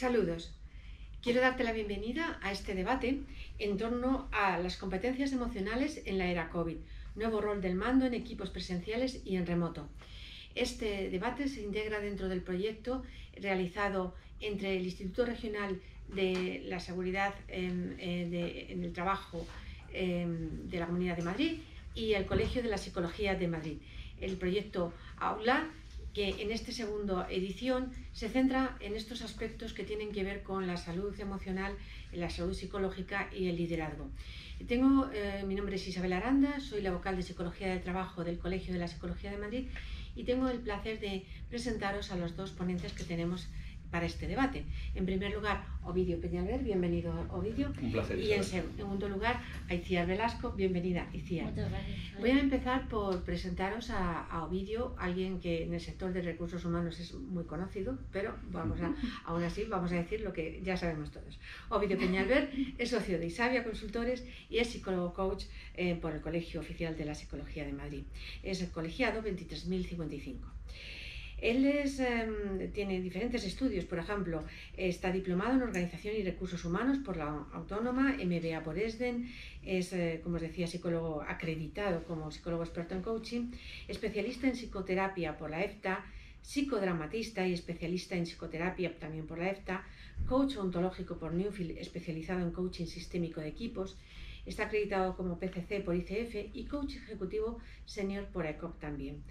Saludos. Quiero darte la bienvenida a este debate en torno a las competencias emocionales en la era COVID, nuevo rol del mando en equipos presenciales y en remoto. Este debate se integra dentro del proyecto realizado entre el Instituto Regional de la Seguridad en el Trabajo de la Comunidad de Madrid y el Colegio de la Psicología de Madrid. El proyecto Aula, que en esta segunda edición se centra en estos aspectos que tienen que ver con la salud emocional, la salud psicológica y el liderazgo. Mi nombre es Isabel Aranda, soy la vocal de Psicología del Trabajo del Colegio de la Psicología de Madrid y tengo el placer de presentaros a los dos ponentes que tenemos para este debate. En primer lugar, Ovidio Peñalver, bienvenido Ovidio. Un placer. Y en segundo lugar, Itziar Velasco, bienvenida Itziar. Muchas gracias. Voy a empezar por presentaros a Ovidio, alguien que en el sector de recursos humanos es muy conocido, pero aún así vamos a decir lo que ya sabemos todos. Ovidio Peñalver es socio de Isavia Consultores y es psicólogo coach por el Colegio Oficial de la Psicología de Madrid. Es el colegiado 23055. Él tiene diferentes estudios, por ejemplo, está diplomado en Organización y Recursos Humanos por la Autónoma, MBA por ESDEN, es, como os decía, psicólogo acreditado como psicólogo experto en coaching, especialista en psicoterapia por la EFTA, psicodramatista y especialista en psicoterapia también por la EFTA, coach ontológico por Newfield, especializado en coaching sistémico de equipos, está acreditado como PCC por ICF y coach ejecutivo senior por ECOC también.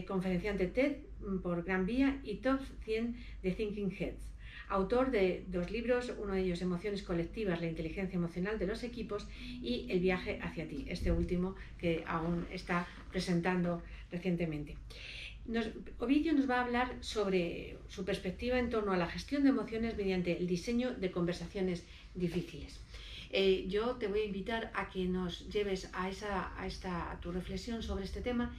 Conferenciante TED por Gran Vía y Top 100 de Thinking Heads. Autor de dos libros, uno de ellos Emociones colectivas, la inteligencia emocional de los equipos y El viaje hacia ti, este último que aún está presentando recientemente. Ovidio nos va a hablar sobre su perspectiva en torno a la gestión de emociones mediante el diseño de conversaciones difíciles. Yo te voy a invitar a que nos lleves a tu reflexión sobre este tema,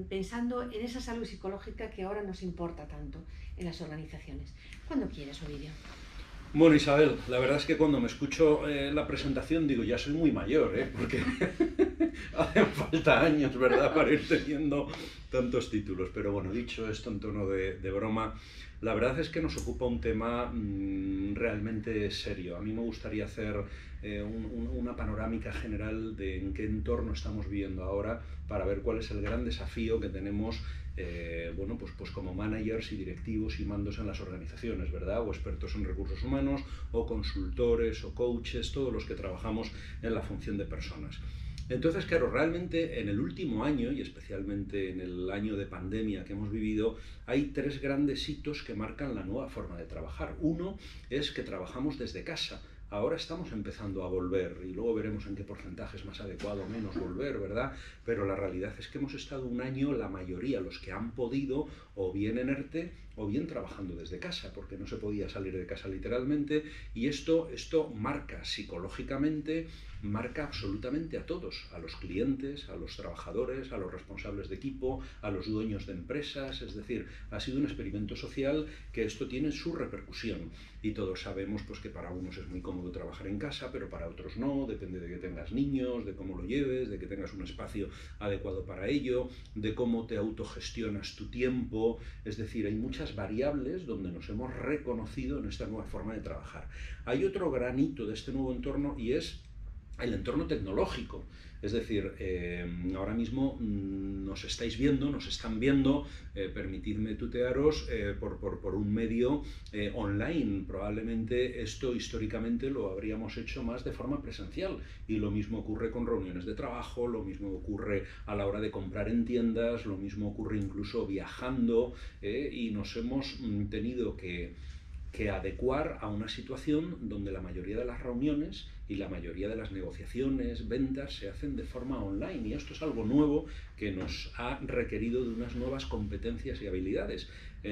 pensando en esa salud psicológica que ahora nos importa tanto en las organizaciones. ¿Cuándo quieres, Ovidio? Bueno, Isabel, la verdad es que cuando me escucho la presentación digo, ya soy muy mayor, porque hacen falta años, ¿verdad?, para ir teniendo tantos títulos. Pero bueno, dicho esto en tono de broma, la verdad es que nos ocupa un tema realmente serio. A mí me gustaría hacer una panorámica general de en qué entorno estamos viviendo ahora para ver cuál es el gran desafío que tenemos pues como managers y directivos y mandos en las organizaciones, ¿verdad? O expertos en recursos humanos, o consultores, o coaches, todos los que trabajamos en la función de personas. Entonces, claro, realmente en el último año, y especialmente en el año de pandemia que hemos vivido, hay tres grandes hitos que marcan la nueva forma de trabajar. Uno es que trabajamos desde casa. Ahora estamos empezando a volver y luego veremos en qué porcentaje es más adecuado o menos volver, ¿verdad? Pero la realidad es que hemos estado un año, la mayoría, los que han podido, o bien en ERTE o bien trabajando desde casa, porque no se podía salir de casa literalmente, y esto marca psicológicamente, marca absolutamente a todos, a los clientes, a los trabajadores, a los responsables de equipo, a los dueños de empresas. Es decir, ha sido un experimento social que esto tiene su repercusión, y todos sabemos pues que para unos es muy cómodo trabajar en casa, pero para otros no, depende de que tengas niños, de cómo lo lleves, de que tengas un espacio adecuado para ello, de cómo te autogestionas tu tiempo. Es decir, hay muchas variables donde nos hemos reconocido en esta nueva forma de trabajar. Hay otro gran hito de este nuevo entorno y es el entorno tecnológico. Es decir, ahora mismo nos estáis viendo, nos están viendo, permitidme tutearos, por un medio online. Probablemente esto históricamente lo habríamos hecho más de forma presencial, y lo mismo ocurre con reuniones de trabajo, lo mismo ocurre a la hora de comprar en tiendas, lo mismo ocurre incluso viajando, y nos hemos tenido que adecuar a una situación donde la mayoría de las reuniones y la mayoría de las negociaciones, ventas, se hacen de forma online, y esto es algo nuevo que nos ha requerido de unas nuevas competencias y habilidades.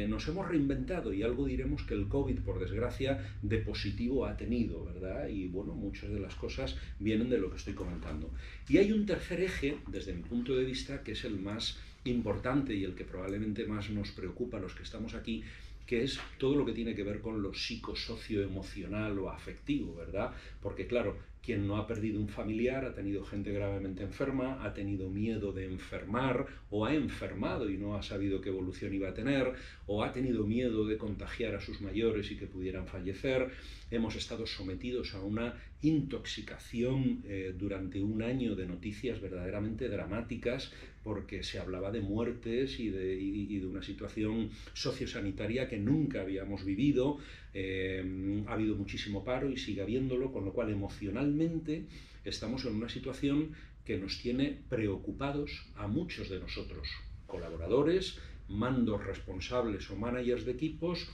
Nos hemos reinventado, y algo diremos que el COVID, por desgracia, de positivo ha tenido, ¿verdad? Y bueno, muchas de las cosas vienen de lo que estoy comentando. Y hay un tercer eje, desde mi punto de vista, que es el más importante y el que probablemente más nos preocupa a los que estamos aquí, que es todo lo que tiene que ver con lo psicosocioemocional o afectivo, ¿verdad? Porque claro, Quien no ha perdido un familiar ha tenido gente gravemente enferma, ha tenido miedo de enfermar o ha enfermado y no ha sabido qué evolución iba a tener, o ha tenido miedo de contagiar a sus mayores y que pudieran fallecer. Hemos estado sometidos a una intoxicación durante un año de noticias verdaderamente dramáticas, porque se hablaba de muertes y de una situación sociosanitaria que nunca habíamos vivido. Ha habido muchísimo paro y sigue habiéndolo, con lo cual emocionalmente estamos en una situación que nos tiene preocupados a muchos de nosotros, colaboradores, mandos responsables o managers de equipos,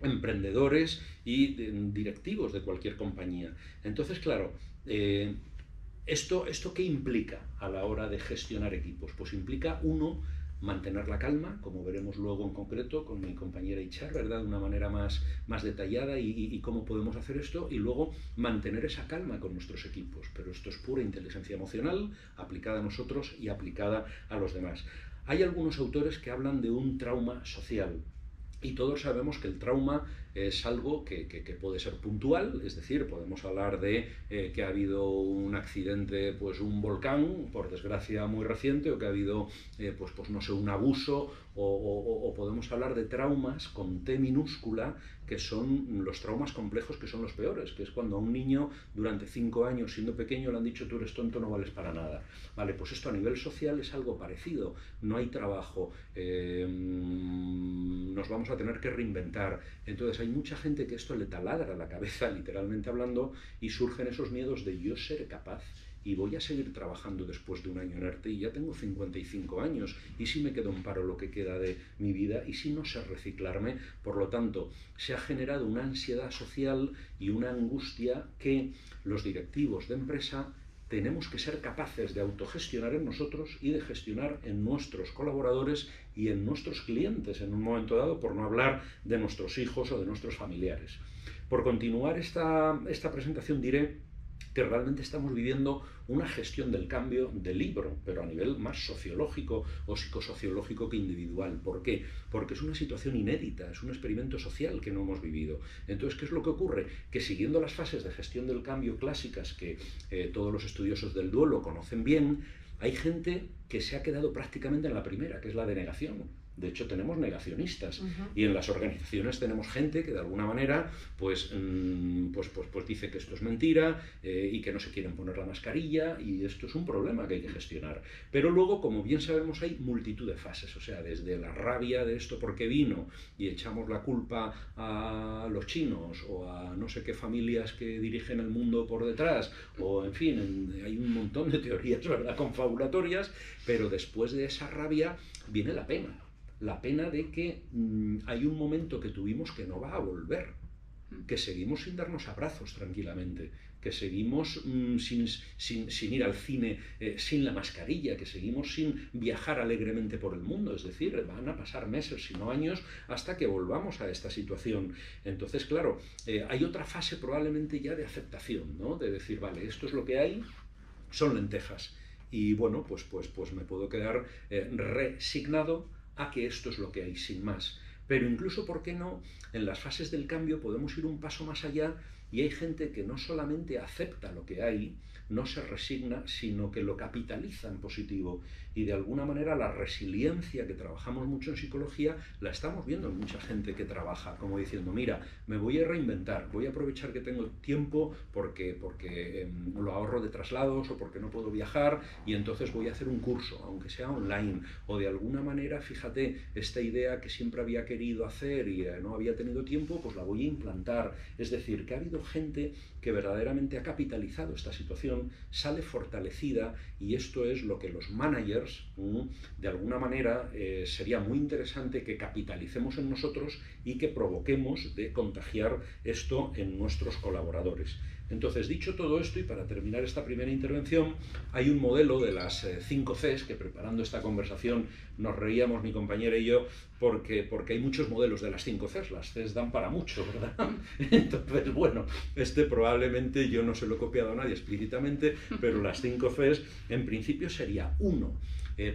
emprendedores y directivos de cualquier compañía. Entonces, claro, ¿esto qué implica a la hora de gestionar equipos? Pues implica, uno, mantener la calma, como veremos luego en concreto con mi compañera Itziar, ¿verdad? De una manera más detallada y cómo podemos hacer esto, y luego mantener esa calma con nuestros equipos. Pero esto es pura inteligencia emocional aplicada a nosotros y aplicada a los demás. Hay algunos autores que hablan de un trauma social. Y todos sabemos que el trauma es algo que puede ser puntual, es decir, podemos hablar de que ha habido un accidente, pues un volcán, por desgracia muy reciente, o que ha habido, pues no sé, un abuso, o podemos hablar de traumas con T minúscula, que son los traumas complejos, que son los peores, que es cuando a un niño durante 5 años, siendo pequeño, le han dicho tú eres tonto, no vales para nada. Vale, pues esto a nivel social es algo parecido. No hay trabajo, nos vamos a tener que reinventar. Entonces hay mucha gente que esto le taladra la cabeza, literalmente hablando, y surgen esos miedos de yo seré capaz y voy a seguir trabajando después de un año en ERTE y ya tengo 55 años y si me quedo en paro lo que queda de mi vida y si no sé reciclarme. Por lo tanto, se ha generado una ansiedad social y una angustia que los directivos de empresa tenemos que ser capaces de autogestionar en nosotros y de gestionar en nuestros colaboradores y en nuestros clientes en un momento dado, por no hablar de nuestros hijos o de nuestros familiares. Por continuar esta presentación diré que realmente estamos viviendo una gestión del cambio de libro, pero a nivel más sociológico o psicosociológico que individual. ¿Por qué? Porque es una situación inédita, es un experimento social que no hemos vivido. Entonces, ¿qué es lo que ocurre? Que siguiendo las fases de gestión del cambio clásicas que todos los estudiosos del duelo conocen bien, hay gente que se ha quedado prácticamente en la primera, que es la de negación. De hecho, tenemos negacionistas y en las organizaciones tenemos gente que de alguna manera pues dice que esto es mentira y que no se quieren poner la mascarilla, y esto es un problema que hay que gestionar. Pero luego, como bien sabemos, hay multitud de fases, o sea, desde la rabia de esto porque vino y echamos la culpa a los chinos o a no sé qué familias que dirigen el mundo por detrás, o en fin, hay un montón de teorías, ¿verdad?, confabulatorias, pero después de esa rabia viene la pena. La pena de que hay un momento que tuvimos que no va a volver, que seguimos sin darnos abrazos tranquilamente, que seguimos sin ir al cine sin la mascarilla, que seguimos sin viajar alegremente por el mundo. Es decir, van a pasar meses, si no años, hasta que volvamos a esta situación. Entonces, claro, hay otra fase probablemente ya de aceptación, ¿no? De decir, vale, esto es lo que hay, son lentejas. Y bueno, pues me puedo quedar resignado a que esto es lo que hay, sin más. Pero incluso, ¿por qué no?, en las fases del cambio podemos ir un paso más allá y hay gente que no solamente acepta lo que hay, no se resigna, sino que lo capitaliza en positivo. Y de alguna manera la resiliencia, que trabajamos mucho en psicología, la estamos viendo en mucha gente que trabaja, como diciendo, mira, me voy a reinventar, voy a aprovechar que tengo tiempo porque lo ahorro de traslados o porque no puedo viajar, y entonces voy a hacer un curso, aunque sea online, o de alguna manera, fíjate, esta idea que siempre había querido hacer y no había tenido tiempo, pues la voy a implantar. Es decir, que ha habido gente que verdaderamente ha capitalizado esta situación, sale fortalecida, y esto es lo que los managers, de alguna manera, sería muy interesante que capitalicemos en nosotros y que provoquemos de contagiar esto en nuestros colaboradores. Entonces, dicho todo esto, y para terminar esta primera intervención, hay un modelo de las 5 Cs, que preparando esta conversación nos reíamos mi compañera y yo, porque hay muchos modelos de las 5 Cs, las Cs dan para mucho, ¿verdad? Entonces, bueno, probablemente yo no se lo he copiado a nadie explícitamente, pero las 5 Cs en principio sería 1,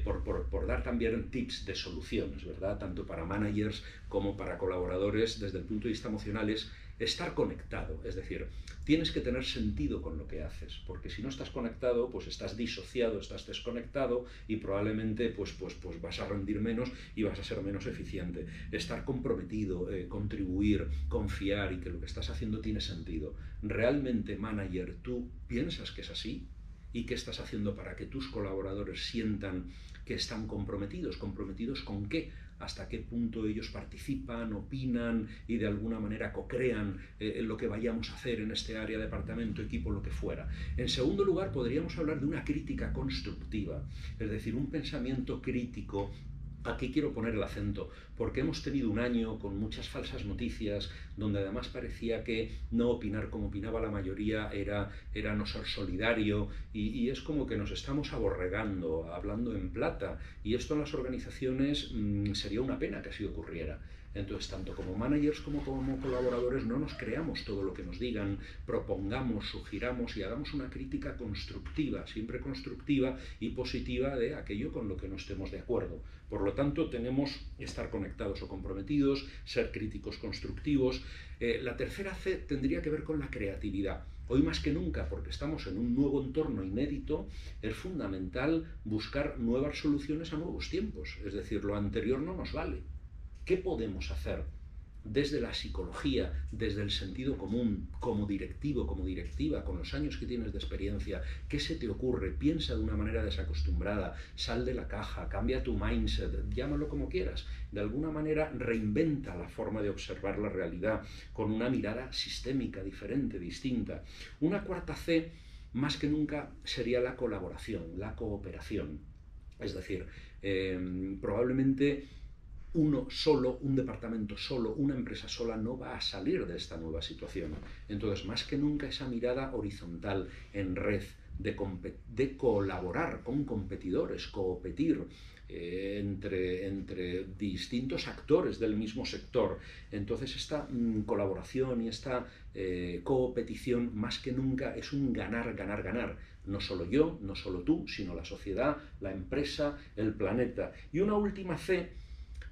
por dar también tips de soluciones, ¿verdad? Tanto para managers como para colaboradores desde el punto de vista emocional, es estar conectado, es decir, tienes que tener sentido con lo que haces, porque si no estás conectado, pues estás disociado, estás desconectado y probablemente pues vas a rendir menos y vas a ser menos eficiente. Estar comprometido, contribuir, confiar y que lo que estás haciendo tiene sentido. ¿Realmente, manager, tú piensas que es así? ¿Y qué estás haciendo para que tus colaboradores sientan que están comprometidos? ¿Comprometidos con qué? ¿Hasta qué punto ellos participan, opinan y de alguna manera co-crean lo que vayamos a hacer en este área, departamento, equipo, lo que fuera? En segundo lugar, podríamos hablar de una crítica constructiva, es decir, un pensamiento crítico. Aquí quiero poner el acento, porque hemos tenido un año con muchas falsas noticias, donde además parecía que no opinar como opinaba la mayoría era no ser solidario, y es como que nos estamos aborregando, hablando en plata, y esto en las organizaciones sería una pena que así ocurriera. Entonces, tanto como managers como colaboradores, no nos creamos todo lo que nos digan, propongamos, sugiramos y hagamos una crítica constructiva, siempre constructiva y positiva de aquello con lo que no estemos de acuerdo. Por lo tanto, tenemos que estar conectados o comprometidos, ser críticos constructivos. La tercera C tendría que ver con la creatividad. Hoy más que nunca, porque estamos en un nuevo entorno inédito, es fundamental buscar nuevas soluciones a nuevos tiempos. Es decir, lo anterior no nos vale. ¿Qué podemos hacer desde la psicología, desde el sentido común, como directivo, como directiva, con los años que tienes de experiencia? ¿Qué se te ocurre? Piensa de una manera desacostumbrada, sal de la caja, cambia tu mindset, llámalo como quieras. De alguna manera reinventa la forma de observar la realidad con una mirada sistémica, diferente, distinta. Una cuarta C, más que nunca, sería la colaboración, la cooperación. Es decir, probablemente uno solo, un departamento solo, una empresa sola no va a salir de esta nueva situación. Entonces, más que nunca, esa mirada horizontal, en red, de colaborar con competidores, competir entre distintos actores del mismo sector. Entonces, esta colaboración y esta competición, más que nunca, es un ganar, ganar, ganar. No solo yo, no solo tú, sino la sociedad, la empresa, el planeta. Y una última C,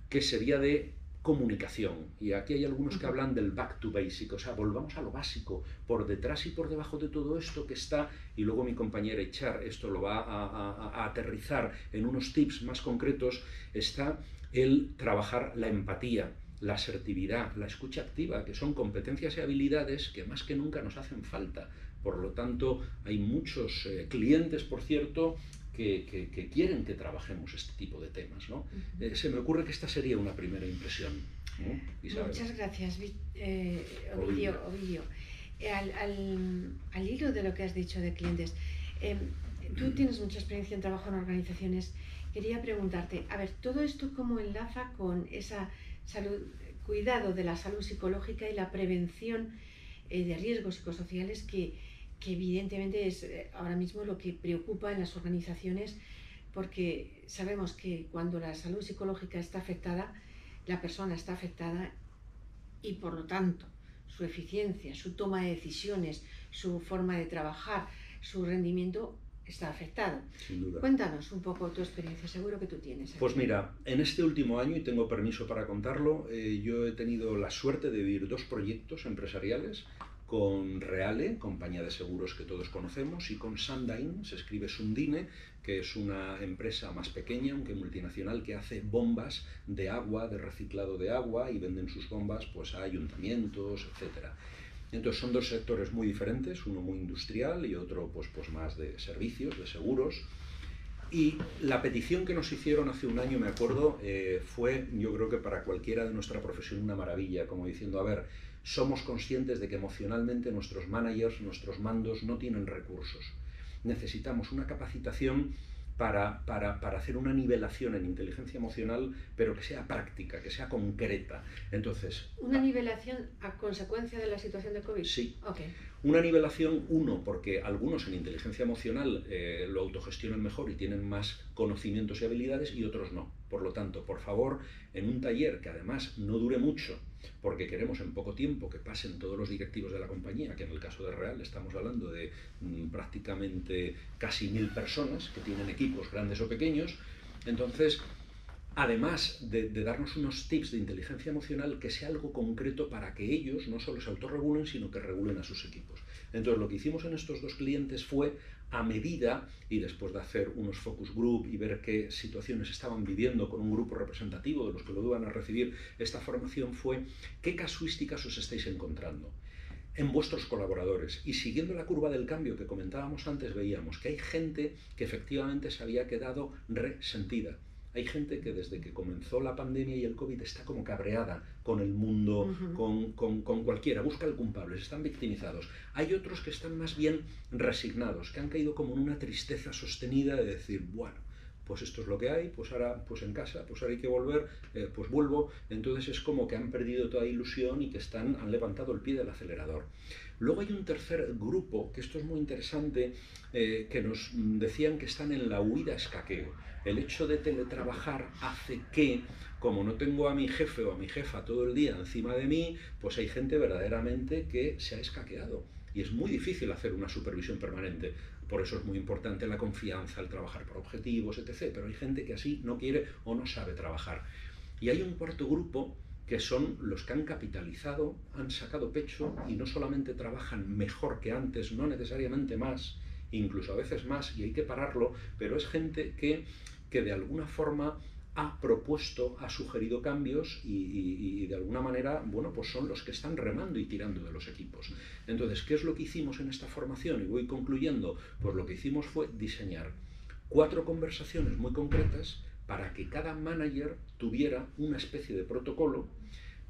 que sería de comunicación. Y aquí hay algunos que hablan del back to basic, o sea, volvamos a lo básico. Por detrás y por debajo de todo esto que está, y luego mi compañera Echar esto lo va a aterrizar en unos tips más concretos, está el trabajar la empatía, la asertividad, la escucha activa, que son competencias y habilidades que más que nunca nos hacen falta. Por lo tanto, hay muchos clientes, por cierto, que quieren que trabajemos este tipo de temas, ¿no? Se me ocurre que esta sería una primera impresión, ¿no? Muchas gracias, Ovidio. Al hilo de lo que has dicho de clientes, tú tienes mucha experiencia en trabajo en organizaciones. Quería preguntarte, a ver, ¿todo esto cómo enlaza con esa salud, cuidado de la salud psicológica y la prevención de riesgos psicosociales que evidentemente es ahora mismo lo que preocupa en las organizaciones, porque sabemos que cuando la salud psicológica está afectada, la persona está afectada y por lo tanto su eficiencia, su toma de decisiones, su forma de trabajar, su rendimiento está afectado. Sin duda. Cuéntanos un poco tu experiencia, seguro que tú tienes. Pues mira, en este último año, y tengo permiso para contarlo, yo he tenido la suerte de vivir 2 proyectos empresariales con Reale, compañía de seguros que todos conocemos, y con Sundine, se escribe Sundine, que es una empresa más pequeña, aunque multinacional, que hace bombas de agua, de reciclado de agua, y venden sus bombas pues a ayuntamientos, etc. Entonces son 2 sectores muy diferentes, uno muy industrial y otro pues más de servicios, de seguros. Y la petición que nos hicieron hace un año, me acuerdo, fue, yo creo que para cualquiera de nuestra profesión, una maravilla, como diciendo, a ver, somos conscientes de que emocionalmente nuestros managers, nuestros mandos no tienen recursos. Necesitamos una capacitación para hacer una nivelación en inteligencia emocional, pero que sea práctica, que sea concreta. Entonces, ¿una nivelación a consecuencia de la situación de COVID? Sí. Okay. Una nivelación, porque algunos en inteligencia emocional lo autogestionan mejor y tienen más conocimientos y habilidades, y otros no. Por lo tanto, por favor, en un taller que además no dure mucho, porque queremos en poco tiempo que pasen todos los directivos de la compañía, que en el caso de Real estamos hablando de prácticamente casi 1000 personas que tienen equipos grandes o pequeños. Entonces, además de darnos unos tips de inteligencia emocional, que sea algo concreto para que ellos no solo se autorregulen, sino que regulen a sus equipos. Entonces, lo que hicimos en estos 2 clientes fue, a medida, y después de hacer unos focus group y ver qué situaciones estaban viviendo con un grupo representativo de los que lo iban a recibir esta formación, fue qué casuísticas os estáis encontrando en vuestros colaboradores. Y siguiendo la curva del cambio que comentábamos antes, veíamos que hay gente que efectivamente se había quedado resentida. Hay gente que desde que comenzó la pandemia y el COVID está como cabreada con el mundo, con cualquiera, busca el culpable, están victimizados. Hay otros que están más bien resignados, que han caído como en una tristeza sostenida de decir, bueno, pues esto es lo que hay, pues ahora pues en casa, pues ahora hay que volver, pues vuelvo. Entonces es como que han perdido toda ilusión y que han levantado el pie del acelerador. Luego hay un tercer grupo, que esto es muy interesante, que nos decían que están en la huida escaqueo. El hecho de teletrabajar hace que, como no tengo a mi jefe o a mi jefa todo el día encima de mí, pues hay gente verdaderamente que se ha escaqueado. Y es muy difícil hacer una supervisión permanente. Por eso es muy importante la confianza, el trabajar por objetivos, etc. Pero hay gente que así no quiere o no sabe trabajar. Y hay un cuarto grupo que son los que han capitalizado, han sacado pecho y no solamente trabajan mejor que antes, no necesariamente más, incluso a veces más, y hay que pararlo, pero es gente que de alguna forma ha propuesto, ha sugerido cambios y de alguna manera, bueno, pues son los que están remando y tirando de los equipos. Entonces, ¿qué es lo que hicimos en esta formación? Y voy concluyendo, pues lo que hicimos fue diseñar 4 conversaciones muy concretas para que cada manager tuviera una especie de protocolo.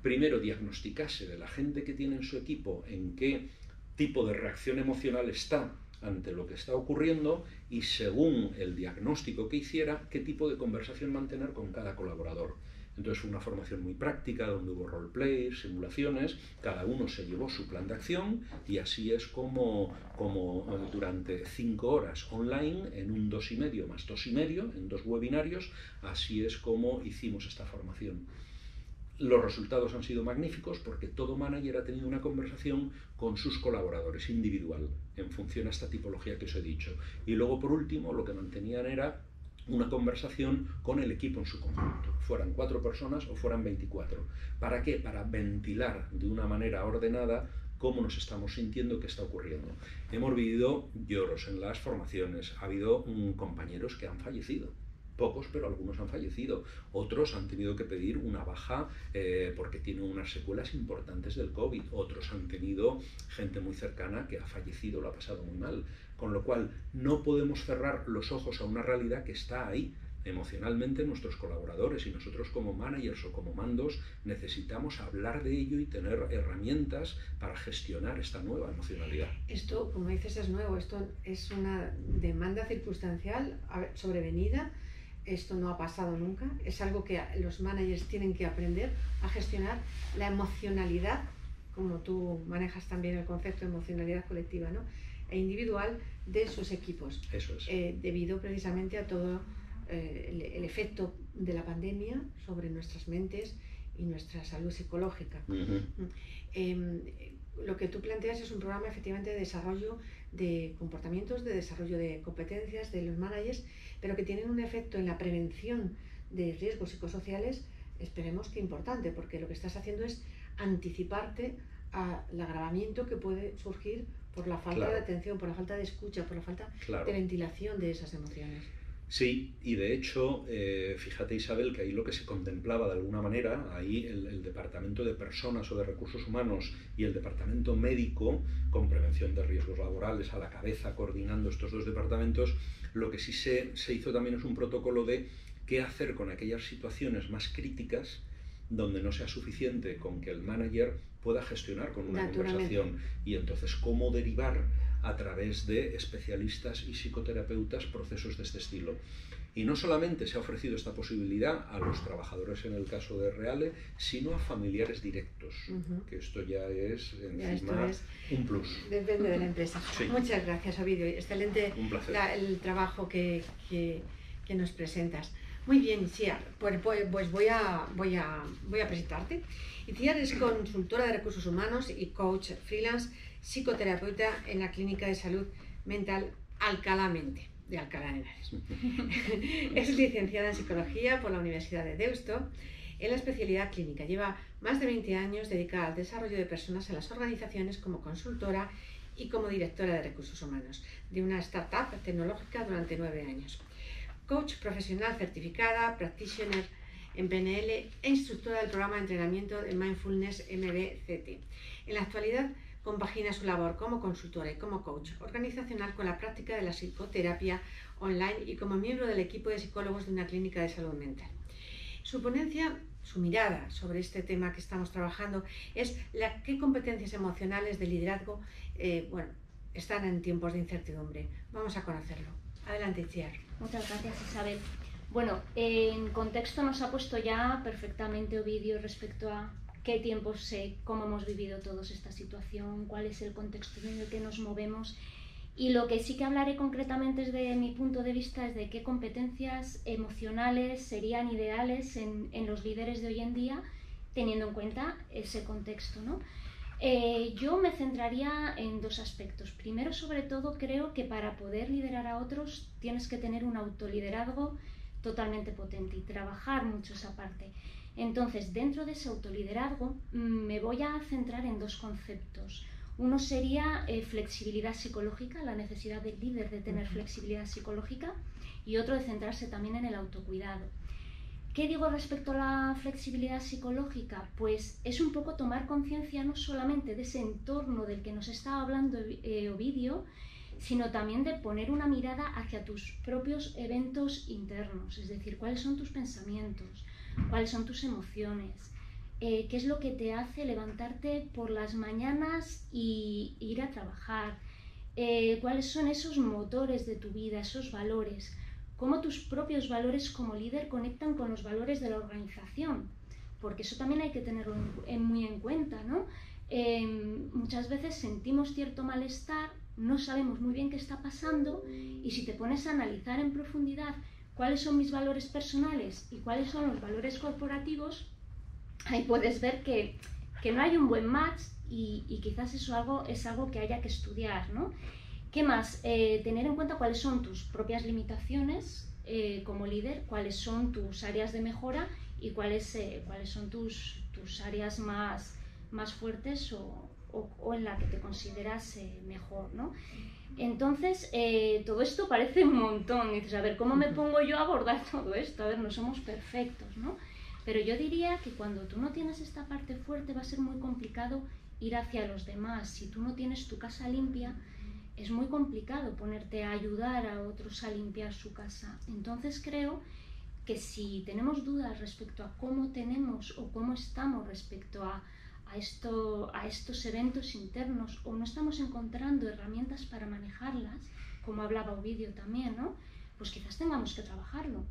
Primero diagnosticase de la gente que tiene en su equipo en qué tipo de reacción emocional está ante lo que está ocurriendo y según el diagnóstico que hiciera, qué tipo de conversación mantener con cada colaborador. Entonces fue una formación muy práctica donde hubo roleplay, simulaciones, cada uno se llevó su plan de acción y así es como durante 5 horas online, en un 2,5 más 2,5, en 2 webinarios, así es como hicimos esta formación. Los resultados han sido magníficos porque todo manager ha tenido una conversación con sus colaboradores individual en función a esta tipología que os he dicho. Y luego, por último, lo que mantenían era una conversación con el equipo en su conjunto, fueran 4 personas o fueran 24. ¿Para qué? Para ventilar de una manera ordenada cómo nos estamos sintiendo, qué está ocurriendo. Hemos vivido lloros en las formaciones, ha habido compañeros que han fallecido. Pocos, pero algunos han fallecido. Otros han tenido que pedir una baja porque tienen unas secuelas importantes del COVID. Otros han tenido gente muy cercana que ha fallecido, lo ha pasado muy mal. Con lo cual, no podemos cerrar los ojos a una realidad que está ahí. Emocionalmente nuestros colaboradores y nosotros como managers o como mandos necesitamos hablar de ello y tener herramientas para gestionar esta nueva emocionalidad. Esto, como dices, es nuevo. Esto es una demanda circunstancial sobrevenida. Esto no ha pasado nunca, es algo que los managers tienen que aprender a gestionar la emocionalidad, como tú manejas también el concepto de emocionalidad colectiva, ¿no? E individual de sus equipos. Eso es. Debido precisamente a todo el efecto de la pandemia sobre nuestras mentes y nuestra salud psicológica. Lo que tú planteas es un programa efectivamente de desarrollo de comportamientos, de desarrollo de competencias de los managers, pero que tienen un efecto en la prevención de riesgos psicosociales, esperemos que importante, porque lo que estás haciendo es anticiparte al agravamiento que puede surgir por la falta de atención, por la falta de escucha, por la falta de ventilación de esas emociones. Sí, y de hecho, fíjate Isabel, que ahí lo que se contemplaba de alguna manera, ahí el Departamento de Personas o de Recursos Humanos y el Departamento Médico, con prevención de riesgos laborales a la cabeza, coordinando estos 2 departamentos, lo que sí se hizo también es un protocolo de qué hacer con aquellas situaciones más críticas donde no sea suficiente con que el manager pueda gestionar con una conversación y entonces cómo derivar a través de especialistas y psicoterapeutas procesos de este estilo. Y no solamente se ha ofrecido esta posibilidad a los trabajadores en el caso de Reale, sino a familiares directos, que esto ya es encima un plus. Depende de la empresa. Sí. Muchas gracias, Ovidio. Excelente el trabajo que nos presentas. Muy bien, Itziar, pues voy a presentarte. Itziar es consultora de recursos humanos y coach freelance, psicoterapeuta en la Clínica de Salud Mental Alcalá Mente. de Alcalá de Henares. Es licenciada en Psicología por la Universidad de Deusto en la especialidad clínica. Lleva más de 20 años dedicada al desarrollo de personas en las organizaciones como consultora y como directora de recursos humanos de una startup tecnológica durante 9 años. Coach profesional certificada, practitioner en PNL e instructora del programa de entrenamiento de Mindfulness MBCT. En la actualidad compagina su labor como consultora y como coach organizacional con la práctica de la psicoterapia online y como miembro del equipo de psicólogos de una clínica de salud mental. Su ponencia, su mirada sobre este tema que estamos trabajando es qué competencias emocionales de liderazgo están en tiempos de incertidumbre. Vamos a conocerlo. Adelante, Itziar. Muchas gracias, Isabel. Bueno, en contexto nos ha puesto ya perfectamente Ovidio respecto a qué tiempos sé, cómo hemos vivido todos esta situación, cuál es el contexto en el que nos movemos. Y lo que sí que hablaré concretamente desde mi punto de vista es de qué competencias emocionales serían ideales en los líderes de hoy en día, teniendo en cuenta ese contexto, ¿no? Yo me centraría en 2 aspectos. Primero, sobre todo, creo que para poder liderar a otros tienes que tener un autoliderazgo totalmente potente y trabajar mucho esa parte. Entonces, dentro de ese autoliderazgo me voy a centrar en 2 conceptos. Uno sería flexibilidad psicológica, la necesidad del líder de tener flexibilidad psicológica, y otro de centrarse también en el autocuidado. ¿Qué digo respecto a la flexibilidad psicológica? Pues es un poco tomar conciencia no solamente de ese entorno del que nos estaba hablando Ovidio, sino también de poner una mirada hacia tus propios eventos internos, es decir, cuáles son tus pensamientos, cuáles son tus emociones, qué es lo que te hace levantarte por las mañanas y ir a trabajar, cuáles son esos motores de tu vida, esos valores, cómo tus propios valores como líder conectan con los valores de la organización, porque eso también hay que tenerlo muy en cuenta, ¿no? Muchas veces sentimos cierto malestar, no sabemos muy bien qué está pasando, y si te pones a analizar en profundidad cuáles son mis valores personales y cuáles son los valores corporativos, ahí puedes ver que no hay un buen match y quizás eso es algo que haya que estudiar, ¿no? ¿Qué más? Tener en cuenta cuáles son tus propias limitaciones como líder, cuáles son tus áreas de mejora y cuáles son tus áreas más fuertes o en la que te consideras mejor, ¿no? Entonces, todo esto parece un montón. Y dices, a ver, ¿cómo me pongo yo a abordar todo esto? A ver, no somos perfectos, ¿no? Pero yo diría que cuando tú no tienes esta parte fuerte va a ser muy complicado ir hacia los demás. Si tú no tienes tu casa limpia, es muy complicado ponerte a ayudar a otros a limpiar su casa. Entonces creo que si tenemos dudas respecto a cómo tenemos o cómo estamos respecto a estos eventos internos, o no estamos encontrando herramientas para manejarlas, como hablaba Ovidio también, ¿no? Pues quizás tengamos que trabajarlo.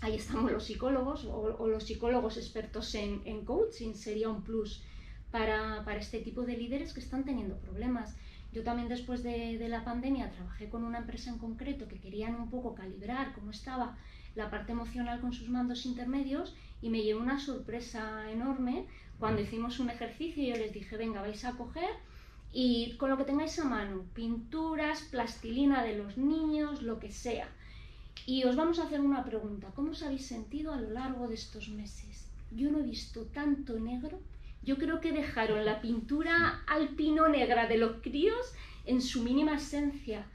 Ahí estamos los psicólogos o los psicólogos expertos en coaching, sería un plus para este tipo de líderes que están teniendo problemas. Yo también después de la pandemia trabajé con una empresa en concreto que querían un poco calibrar cómo estaba la parte emocional con sus mandos intermedios, y me llevó una sorpresa enorme cuando hicimos un ejercicio y yo les dije, venga, vais a coger y con lo que tengáis a mano, pinturas, plastilina de los niños, lo que sea, y os vamos a hacer una pregunta: ¿cómo os habéis sentido a lo largo de estos meses? Yo no he visto tanto negro. Yo creo que dejaron la pintura alpino negra de los críos en su mínima esencia.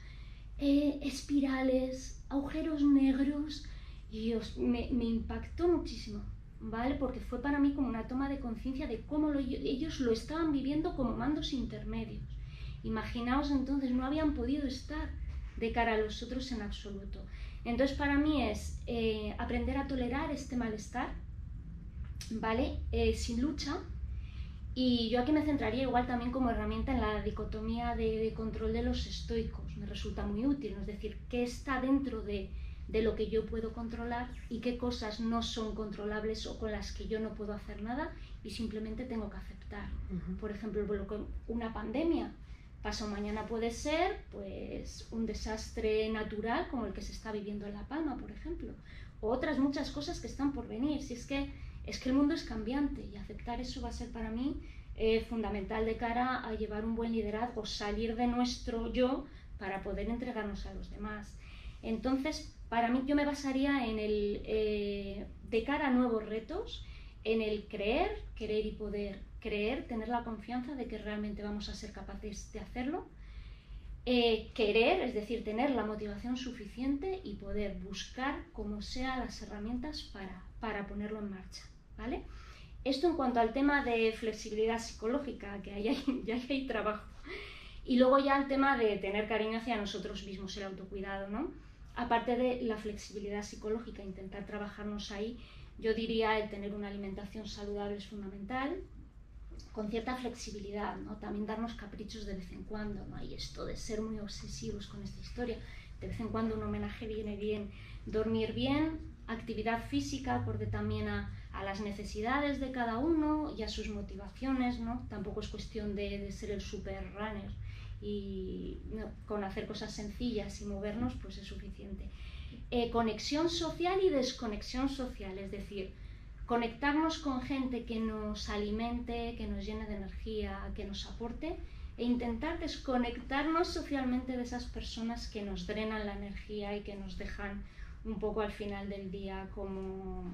Espirales, agujeros negros, y me impactó muchísimo, ¿vale? Porque fue para mí como una toma de conciencia de cómo ellos lo estaban viviendo como mandos intermedios. Imaginaos, entonces, no habían podido estar de cara a los otros en absoluto. Entonces, para mí es aprender a tolerar este malestar, ¿vale? Sin lucha. Y yo aquí me centraría igual también como herramienta en la dicotomía de control de los estoicos. Me resulta muy útil, es decir, qué está dentro de lo que yo puedo controlar y qué cosas no son controlables o con las que yo no puedo hacer nada y simplemente tengo que aceptar. Por ejemplo, una pandemia. Pasado mañana puede ser pues un desastre natural como el que se está viviendo en La Palma, por ejemplo. O otras muchas cosas que están por venir. Si es que el mundo es cambiante, y aceptar eso va a ser para mí fundamental de cara a llevar un buen liderazgo, salir de nuestro yo para poder entregarnos a los demás. Entonces, para mí yo me basaría en de cara a nuevos retos, en el creer, querer y poder creer, tener la confianza de que realmente vamos a ser capaces de hacerlo. Querer, es decir, tener la motivación suficiente y poder buscar como sea las herramientas para ponerlo en marcha, ¿vale? Esto en cuanto al tema de flexibilidad psicológica, que ya hay trabajo. Y luego ya el tema de tener cariño hacia nosotros mismos, el autocuidado, ¿no? Aparte de la flexibilidad psicológica, intentar trabajarnos ahí, yo diría el tener una alimentación saludable es fundamental, con cierta flexibilidad, ¿no? También darnos caprichos de vez en cuando, ¿no? Y esto de ser muy obsesivos con esta historia, de vez en cuando un homenaje viene bien, dormir bien, actividad física acorde también a las necesidades de cada uno y a sus motivaciones, ¿no? Tampoco es cuestión de ser el super runner y no, con hacer cosas sencillas y movernos pues es suficiente. Conexión social y desconexión social, es decir, conectarnos con gente que nos alimente, que nos llene de energía, que nos aporte, e intentar desconectarnos socialmente de esas personas que nos drenan la energía y que nos dejan un poco al final del día como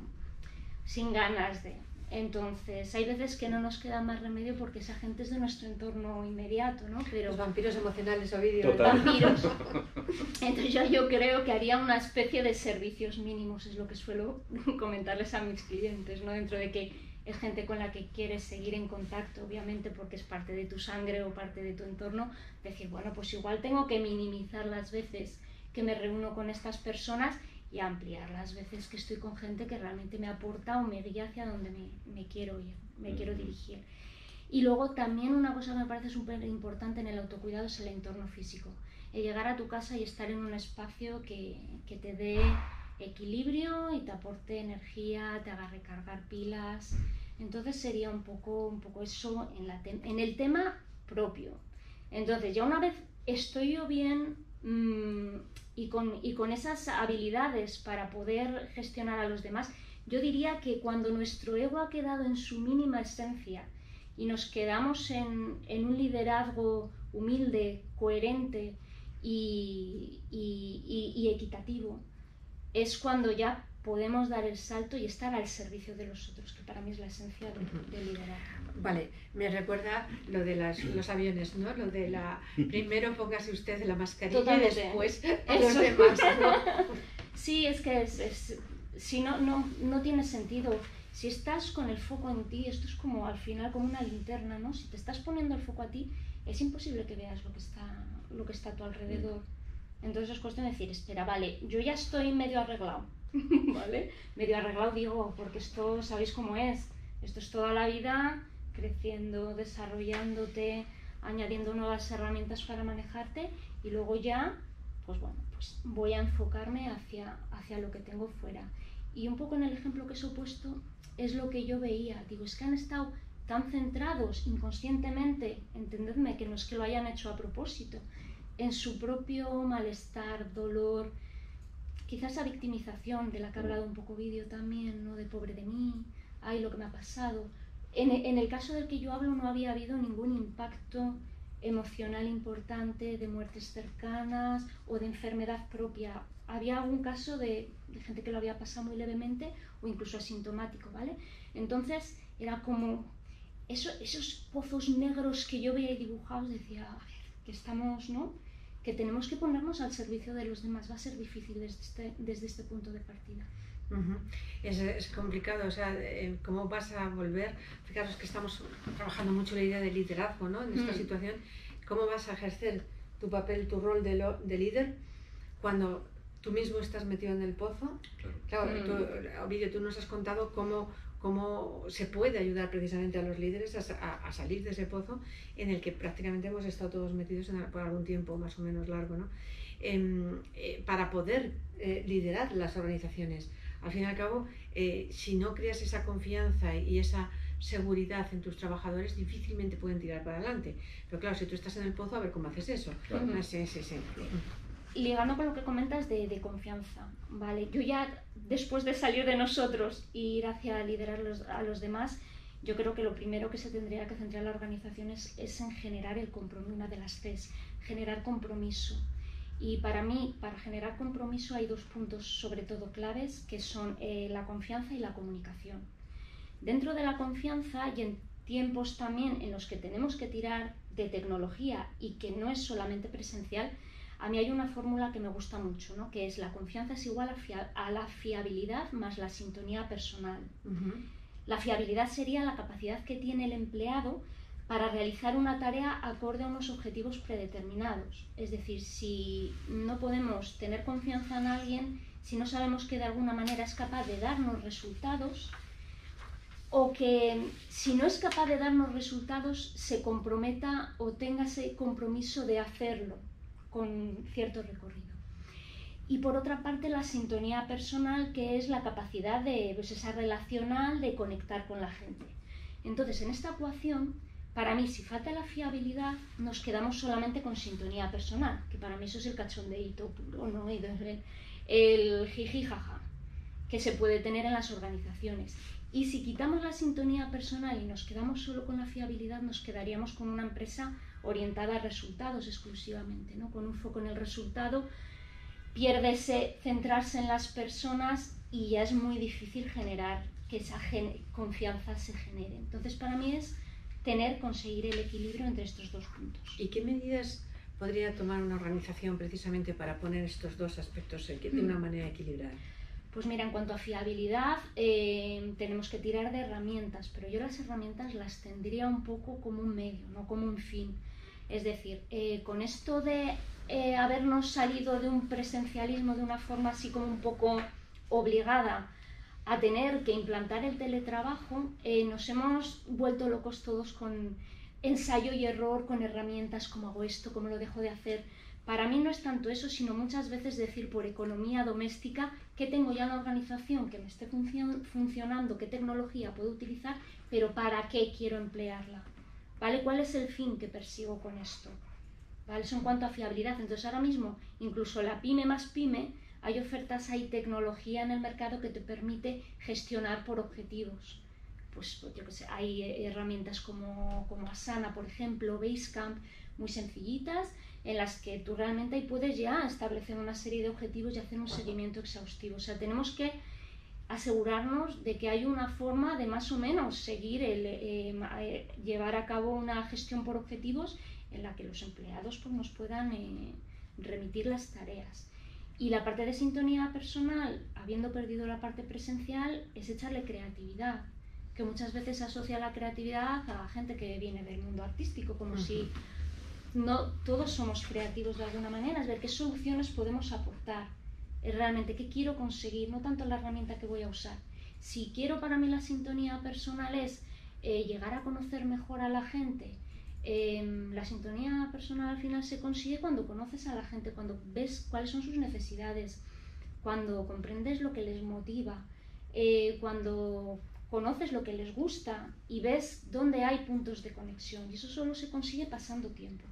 sin ganas de. Entonces, hay veces que no nos queda más remedio porque esa gente es de nuestro entorno inmediato, ¿no? Pero los vampiros emocionales, Ovidio. Total. Vampiros. Entonces yo creo que haría una especie de servicios mínimos, es lo que suelo comentarles a mis clientes, ¿no? Dentro de que es gente con la que quieres seguir en contacto, obviamente porque es parte de tu sangre o parte de tu entorno, decir, bueno, pues igual tengo que minimizar las veces que me reúno con estas personas y ampliar las veces que estoy con gente que realmente me aporta o me guía hacia donde me quiero ir, me quiero dirigir. Y luego también una cosa que me parece súper importante en el autocuidado es el entorno físico. El llegar a tu casa y estar en un espacio que te dé equilibrio y te aporte energía, te haga recargar pilas. Entonces sería un poco eso en el tema propio. Entonces ya una vez estoy yo bien y con esas habilidades para poder gestionar a los demás, yo diría que cuando nuestro ego ha quedado en su mínima esencia y nos quedamos en un liderazgo humilde, coherente y equitativo, es cuando ya podemos dar el salto y estar al servicio de los otros, que para mí es la esencia del liderazgo. Vale, me recuerda lo de los aviones, ¿no? Lo de primero póngase usted la mascarilla. Totalmente. Y después a los demás, ¿no? Sí, es que si no tiene sentido. Si estás con el foco en ti, esto es como al final como una linterna, ¿no? Si te estás poniendo el foco a ti, es imposible que veas lo que está a tu alrededor. Entonces es cuestión de decir, espera, vale, yo ya estoy medio arreglado, ¿vale? Medio arreglado digo, porque esto, ¿sabéis cómo es? Esto es toda la vida creciendo, desarrollándote, añadiendo nuevas herramientas para manejarte y luego ya, pues bueno, pues voy a enfocarme hacia lo que tengo fuera. Y un poco en el ejemplo que os he puesto es lo que yo veía. Digo, es que han estado tan centrados inconscientemente, entendedme que no es que lo hayan hecho a propósito, en su propio malestar, dolor, quizás esa victimización de la que ha hablado un poco Ovidio también, ¿no? De pobre de mí, ay, lo que me ha pasado. En el caso del que yo hablo no había habido ningún impacto emocional importante de muertes cercanas o de enfermedad propia. Había algún caso de gente que lo había pasado muy levemente o incluso asintomático, ¿vale? Entonces era como esos pozos negros que yo veía dibujados, decía, a ver, que estamos, ¿no? Que tenemos que ponernos al servicio de los demás. Va a ser difícil desde este punto de partida. Es complicado, o sea, ¿cómo vas a volver? Fijaros que estamos trabajando mucho la idea de liderazgo, ¿no? En esta situación, ¿cómo vas a ejercer tu papel, tu rol de líder cuando tú mismo estás metido en el pozo? Claro, Ovidio, tú nos has contado cómo se puede ayudar precisamente a los líderes a salir de ese pozo en el que prácticamente hemos estado todos metidos por algún tiempo más o menos largo, ¿no? Para poder liderar las organizaciones. Al fin y al cabo, si no creas esa confianza y esa seguridad en tus trabajadores, difícilmente pueden tirar para adelante. Pero claro, si tú estás en el pozo, a ver cómo haces eso. Claro. Sí. Ligando con lo que comentas de confianza, ¿vale? Yo ya, después de salir de nosotros e ir hacia liderar a los demás, yo creo que lo primero que se tendría que centrar la organización es en generar el compromiso, una de las Cs, generar compromiso. Y para mí, para generar compromiso, hay dos puntos sobre todo claves, que son la confianza y la comunicación. Dentro de la confianza, y en tiempos también en los que tenemos que tirar de tecnología y que no es solamente presencial, a mí hay una fórmula que me gusta mucho, ¿no? Que es: la confianza es igual a la fiabilidad más la sintonía personal. La fiabilidad sería la capacidad que tiene el empleado para realizar una tarea acorde a unos objetivos predeterminados. Es decir, si no podemos tener confianza en alguien, si no sabemos que de alguna manera es capaz de darnos resultados, o que si no es capaz de darnos resultados, se comprometa o tenga ese compromiso de hacerlo con cierto recorrido. Y por otra parte, la sintonía personal, que es la capacidad de, pues, esa relacional, de conectar con la gente. Entonces, en esta ecuación, para mí, si falta la fiabilidad, nos quedamos solamente con sintonía personal, que para mí eso es el cachondeíto puro, ¿no? El jiji jaja, que se puede tener en las organizaciones. Y si quitamos la sintonía personal y nos quedamos solo con la fiabilidad, nos quedaríamos con una empresa orientada a resultados exclusivamente, ¿no? Con un foco en el resultado, pierde ese centrarse en las personas y ya es muy difícil generar que esa confianza se genere. Entonces, para mí es conseguir el equilibrio entre estos dos puntos. ¿Y qué medidas podría tomar una organización precisamente para poner estos dos aspectos de una manera equilibrada? Pues mira, en cuanto a fiabilidad, tenemos que tirar de herramientas, pero yo las herramientas las tendría un poco como un medio, no como un fin. Es decir, con esto de habernos salido de un presencialismo de una forma así como un poco obligada a tener que implantar el teletrabajo, nos hemos vuelto locos todos con ensayo y error, con herramientas, cómo hago esto, cómo lo dejo de hacer. Para mí no es tanto eso, sino muchas veces decir por economía doméstica que tengo ya una organización que me esté funcionando, qué tecnología puedo utilizar, pero para qué quiero emplearla, ¿vale? ¿Cuál es el fin que persigo con esto? ¿Vale? Eso en cuanto a fiabilidad. Entonces ahora mismo, incluso la pyme más pyme, hay ofertas, hay tecnología en el mercado que te permite gestionar por objetivos. Pues yo qué sé, hay herramientas como Asana, por ejemplo, Basecamp, muy sencillitas, en las que tú realmente ahí puedes ya establecer una serie de objetivos y hacer un seguimiento exhaustivo. O sea, tenemos que asegurarnos de que hay una forma de más o menos seguir, llevar a cabo una gestión por objetivos en la que los empleados pues, nos puedan remitir las tareas. Y la parte de sintonía personal, habiendo perdido la parte presencial, es echarle creatividad, que muchas veces asocia la creatividad a gente que viene del mundo artístico, como si no todos somos creativos de alguna manera, es ver qué soluciones podemos aportar, es realmente qué quiero conseguir, no tanto la herramienta que voy a usar. Si quiero, para mí la sintonía personal es llegar a conocer mejor a la gente. La sintonía personal al final se consigue cuando conoces a la gente, cuando ves cuáles son sus necesidades, cuando comprendes lo que les motiva, cuando conoces lo que les gusta y ves dónde hay puntos de conexión, y eso solo se consigue pasando tiempo.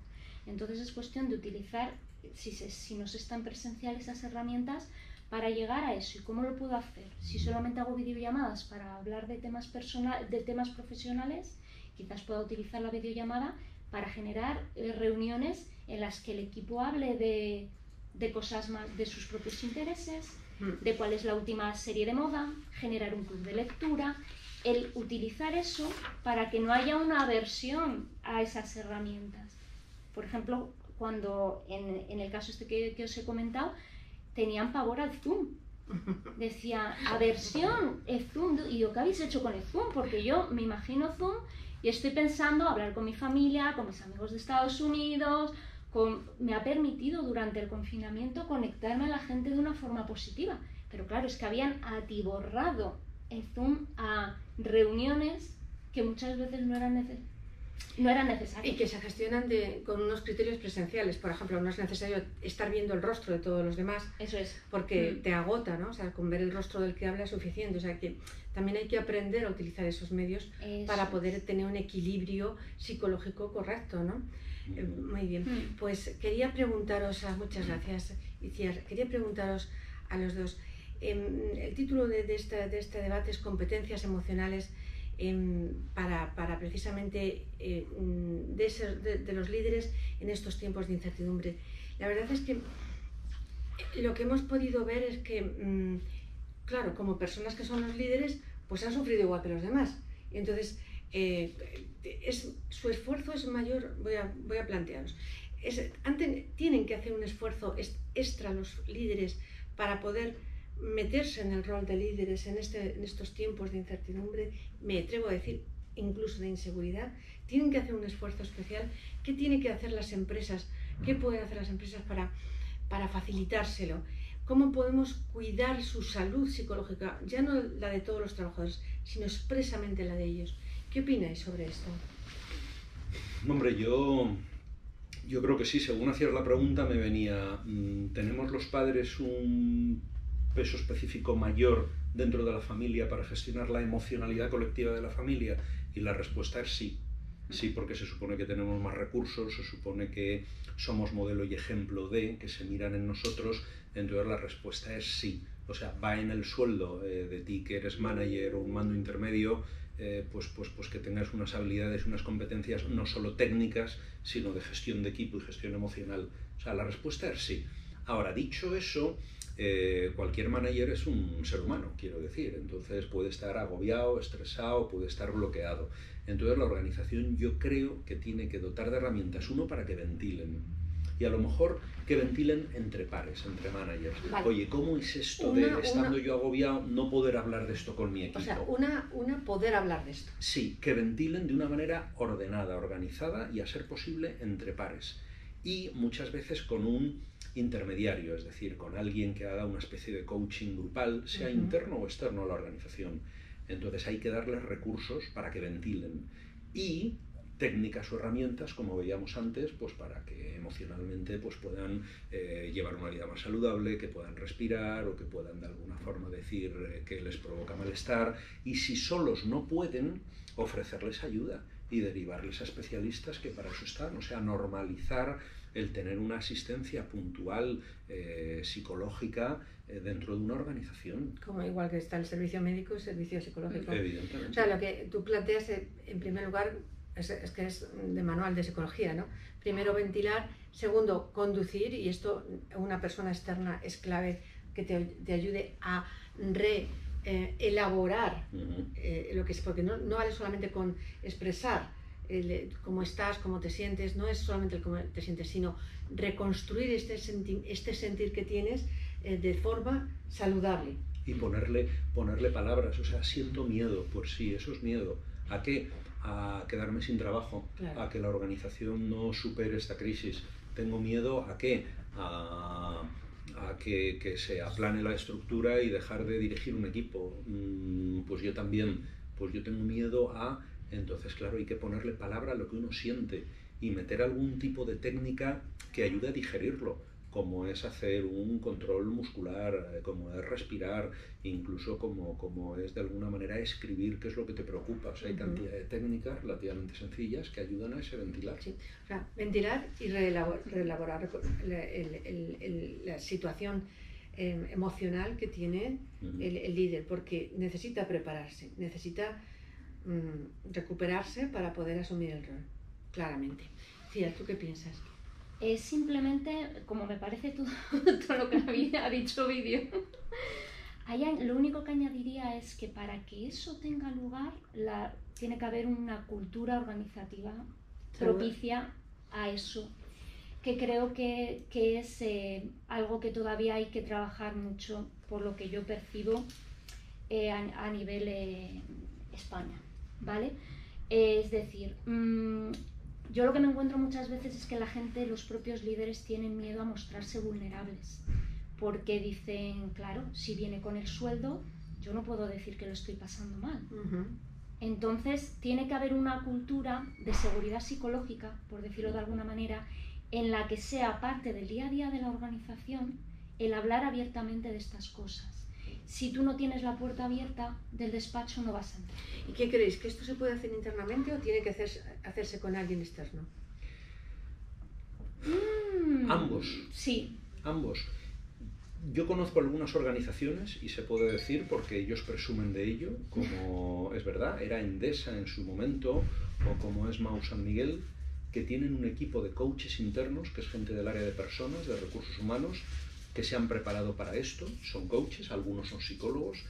Entonces es cuestión de utilizar, si nos están presenciales, esas herramientas para llegar a eso. ¿Y cómo lo puedo hacer? Si solamente hago videollamadas para hablar de temas profesionales, quizás pueda utilizar la videollamada para generar reuniones en las que el equipo hable de cosas más, de sus propios intereses, de cuál es la última serie de moda, generar un club de lectura, el utilizar eso para que no haya una aversión a esas herramientas. Por ejemplo, cuando en el caso este que os he comentado, tenían pavor al Zoom. Decía, aversión, el Zoom. Y yo, ¿qué habéis hecho con el Zoom? Porque yo me imagino Zoom y estoy pensando hablar con mi familia, con mis amigos de Estados Unidos. Me ha permitido durante el confinamiento conectarme a la gente de una forma positiva. Pero claro, es que habían atiborrado el Zoom a reuniones que muchas veces no eran necesarias. Y que se gestionan con unos criterios presenciales. Por ejemplo, no es necesario estar viendo el rostro de todos los demás. Eso es. Porque te agota, ¿no? O sea, con ver el rostro del que habla es suficiente. O sea, que también hay que aprender a utilizar esos medios para poder tener un equilibrio psicológico correcto, ¿no? Muy bien. Pues quería preguntaros, muchas gracias, Itziar, quería preguntaros a los dos. El título de este debate es Competencias emocionales para precisamente de los líderes en estos tiempos de incertidumbre. La verdad es que Lo que hemos podido ver es que, claro, como personas que son los líderes, pues han sufrido igual que los demás. Y entonces, su esfuerzo es mayor, voy a plantearos. Tienen que hacer un esfuerzo extra los líderes para poder meterse en el rol de líderes en estos tiempos de incertidumbre, me atrevo a decir incluso de inseguridad. Tienen que hacer un esfuerzo especial. ¿Qué tienen que hacer las empresas? ¿Qué pueden hacer las empresas para facilitárselo? ¿Cómo podemos cuidar su salud psicológica? Ya no la de todos los trabajadores, sino expresamente la de ellos. ¿Qué opináis sobre esto? Hombre, yo creo que sí, según hacías la pregunta me venía, ¿tenemos los padres un peso específico mayor dentro de la familia para gestionar la emocionalidad colectiva de la familia? Y la respuesta es sí. Sí, porque se supone que tenemos más recursos, se supone que somos modelo y ejemplo que se miran en nosotros, entonces la respuesta es sí. O sea, va en el sueldo de ti que eres manager o un mando intermedio, pues que tengas unas habilidades, unas competencias no solo técnicas, sino de gestión de equipo y gestión emocional. O sea, la respuesta es sí. Ahora, dicho eso, cualquier manager es un ser humano, quiero decir, entonces puede estar agobiado, estresado, puede estar bloqueado. Entonces la organización yo creo que tiene que dotar de herramientas, uno, para que ventilen, y a lo mejor que ventilen entre pares, entre managers. Vale. Oye, ¿cómo es esto estando yo agobiado, no poder hablar de esto con mi equipo? O sea, poder hablar de esto. Sí, que ventilen de una manera ordenada, organizada y a ser posible entre pares. Y muchas veces con un intermediario, es decir, con alguien que haga una especie de coaching grupal, sea interno o externo a la organización. Entonces hay que darles recursos para que ventilen y técnicas o herramientas, como veíamos antes, pues para que emocionalmente pues puedan llevar una vida más saludable, que puedan respirar o que puedan de alguna forma decir que les provoca malestar, y si solos no pueden, ofrecerles ayuda y derivarles a especialistas que para eso están. O sea, normalizar el tener una asistencia puntual psicológica dentro de una organización. Como igual que está el servicio médico y el servicio psicológico. Evidentemente. O sea, lo que tú planteas, en primer lugar, es que es de manual de psicología, ¿no? Primero, ventilar. Segundo, conducir, y esto una persona externa es clave, que te ayude a elaborar lo que es, porque no vale solamente con expresar cómo estás, cómo te sientes, no es solamente el cómo te sientes, sino reconstruir este sentir que tienes de forma saludable. Y ponerle palabras. O sea, siento miedo, pues sí, eso es miedo. ¿A qué? A quedarme sin trabajo, claro. A que la organización no supere esta crisis. Tengo miedo ¿a qué? A que se aplane la estructura y dejar de dirigir un equipo. Pues yo también, pues yo tengo miedo a... Entonces, claro, hay que ponerle palabra a lo que uno siente y meter algún tipo de técnica que ayude a digerirlo, como es hacer un control muscular, como es respirar, incluso como es de alguna manera escribir qué es lo que te preocupa. O sea, hay cantidad de técnicas relativamente sencillas que ayudan a ese ventilar. Sí. O sea, ventilar y reelaborar la situación emocional que tiene el líder, porque necesita prepararse, necesita recuperarse para poder asumir el rol, claramente. Cía, ¿tú qué piensas? Es simplemente, como me parece todo lo que ha dicho Ovidio, lo único que añadiría es que para que eso tenga lugar, tiene que haber una cultura organizativa propicia a eso, que creo que es algo que todavía hay que trabajar mucho, por lo que yo percibo a nivel España, ¿vale? Es decir, yo lo que me encuentro muchas veces es que la gente, los propios líderes, tienen miedo a mostrarse vulnerables, porque dicen, claro, si viene con el sueldo, yo no puedo decir que lo estoy pasando mal. Entonces, tiene que haber una cultura de seguridad psicológica, por decirlo de alguna manera, en la que sea parte del día a día de la organización el hablar abiertamente de estas cosas. Si tú no tienes la puerta abierta del despacho, no vas a entrar. ¿Y qué creéis? ¿Que esto se puede hacer internamente o tiene que hacerse con alguien externo? Ambos. Sí. Ambos. Yo conozco algunas organizaciones, y se puede decir porque ellos presumen de ello, como es verdad, era Endesa en su momento, o como es Mau San Miguel, que tienen un equipo de coaches internos, que es gente del área de personas, de recursos humanos, que se han preparado para esto, son coaches, algunos son psicólogos,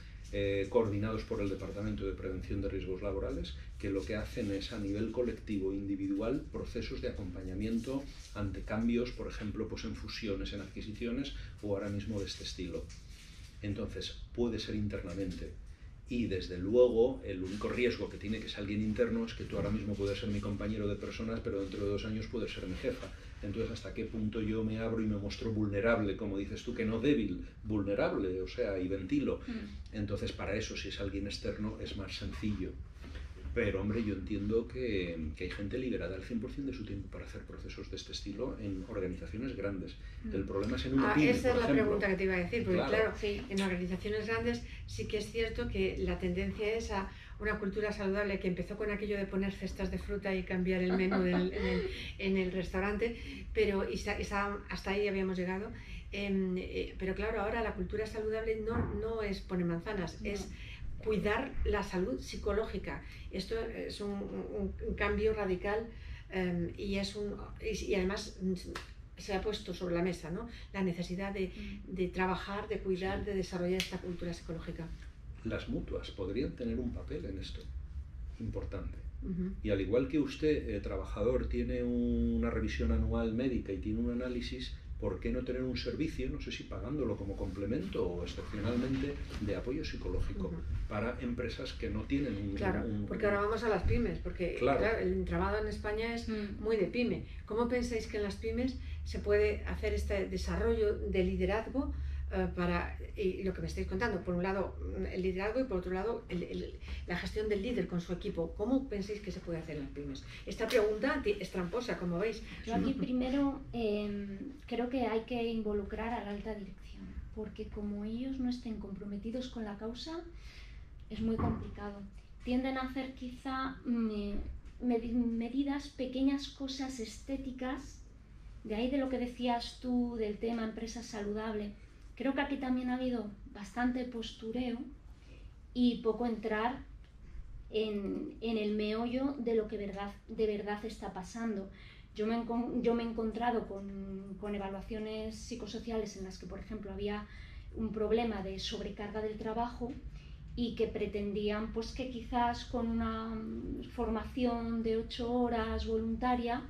coordinados por el Departamento de Prevención de Riesgos Laborales, que lo que hacen es a nivel colectivo e individual procesos de acompañamiento ante cambios, por ejemplo, pues en fusiones, en adquisiciones o ahora mismo de este estilo. Entonces, puede ser internamente. Y desde luego, el único riesgo que tiene que es alguien interno es que tú ahora mismo puedes ser mi compañero de personas, pero dentro de 2 años puedes ser mi jefa. Entonces, ¿hasta qué punto yo me abro y me muestro vulnerable, como dices tú, que no débil, vulnerable, o sea, y ventilo? Entonces, para eso, si es alguien externo, es más sencillo. Pero, hombre, yo entiendo que hay gente liberada al 100% de su tiempo para hacer procesos de este estilo en organizaciones grandes. El problema es en una pyme, esa es la ejemplo. pregunta que te iba a decir, porque claro, sí, en organizaciones grandes sí que es cierto que la tendencia es a una cultura saludable que empezó con aquello de poner cestas de fruta y cambiar el menú en el restaurante, pero hasta ahí habíamos llegado. Pero claro, ahora la cultura saludable no es poner manzanas, no. es cuidar la salud psicológica. Esto es un cambio radical y además se ha puesto sobre la mesa, ¿no? La necesidad de trabajar, de cuidar, de desarrollar esta cultura psicológica. Las mutuas podrían tener un papel en esto importante. Y al igual que usted, trabajador, tiene una revisión anual médica y tiene un análisis, ¿por qué no tener un servicio, no sé si pagándolo como complemento o excepcionalmente, de apoyo psicológico para empresas que no tienen un... Claro, porque ahora vamos a las pymes, porque claro, el entramado en España es muy de pyme. ¿Cómo pensáis que en las pymes se puede hacer este desarrollo de liderazgo y lo que me estáis contando? Por un lado el liderazgo y por otro lado la gestión del líder con su equipo. ¿Cómo pensáis que se puede hacer en las pymes? Esta pregunta es tramposa, como veis. Yo aquí primero creo que hay que involucrar a la alta dirección, porque como ellos no estén comprometidos con la causa, es muy complicado. Tienden a hacer quizá medidas, pequeñas cosas estéticas, de ahí de lo que decías tú del tema empresa saludable. Creo que aquí también ha habido bastante postureo y poco entrar en el meollo de lo que de verdad está pasando. Yo me he encontrado con evaluaciones psicosociales en las que, por ejemplo, había un problema de sobrecarga del trabajo y que pretendían pues, que quizás con una formación de 8 horas voluntaria,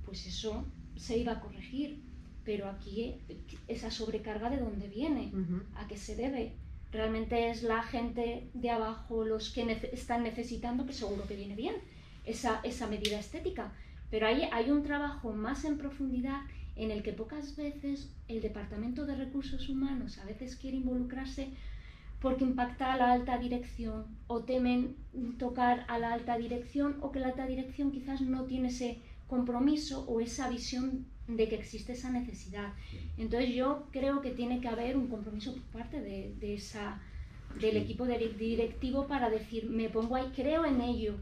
pues eso se iba a corregir. Pero aquí esa sobrecarga, ¿de dónde viene? ¿A qué se debe? Realmente es la gente de abajo los que están necesitando, que seguro que viene bien esa medida estética. Pero ahí hay un trabajo más en profundidad en el que pocas veces el Departamento de Recursos Humanos a veces quiere involucrarse porque impacta a la alta dirección o temen tocar a la alta dirección o que la alta dirección quizás no tiene ese compromiso o esa visión de que existe esa necesidad. Entonces yo creo que tiene que haber un compromiso por parte del equipo directivo para decir, me pongo ahí, creo en ello,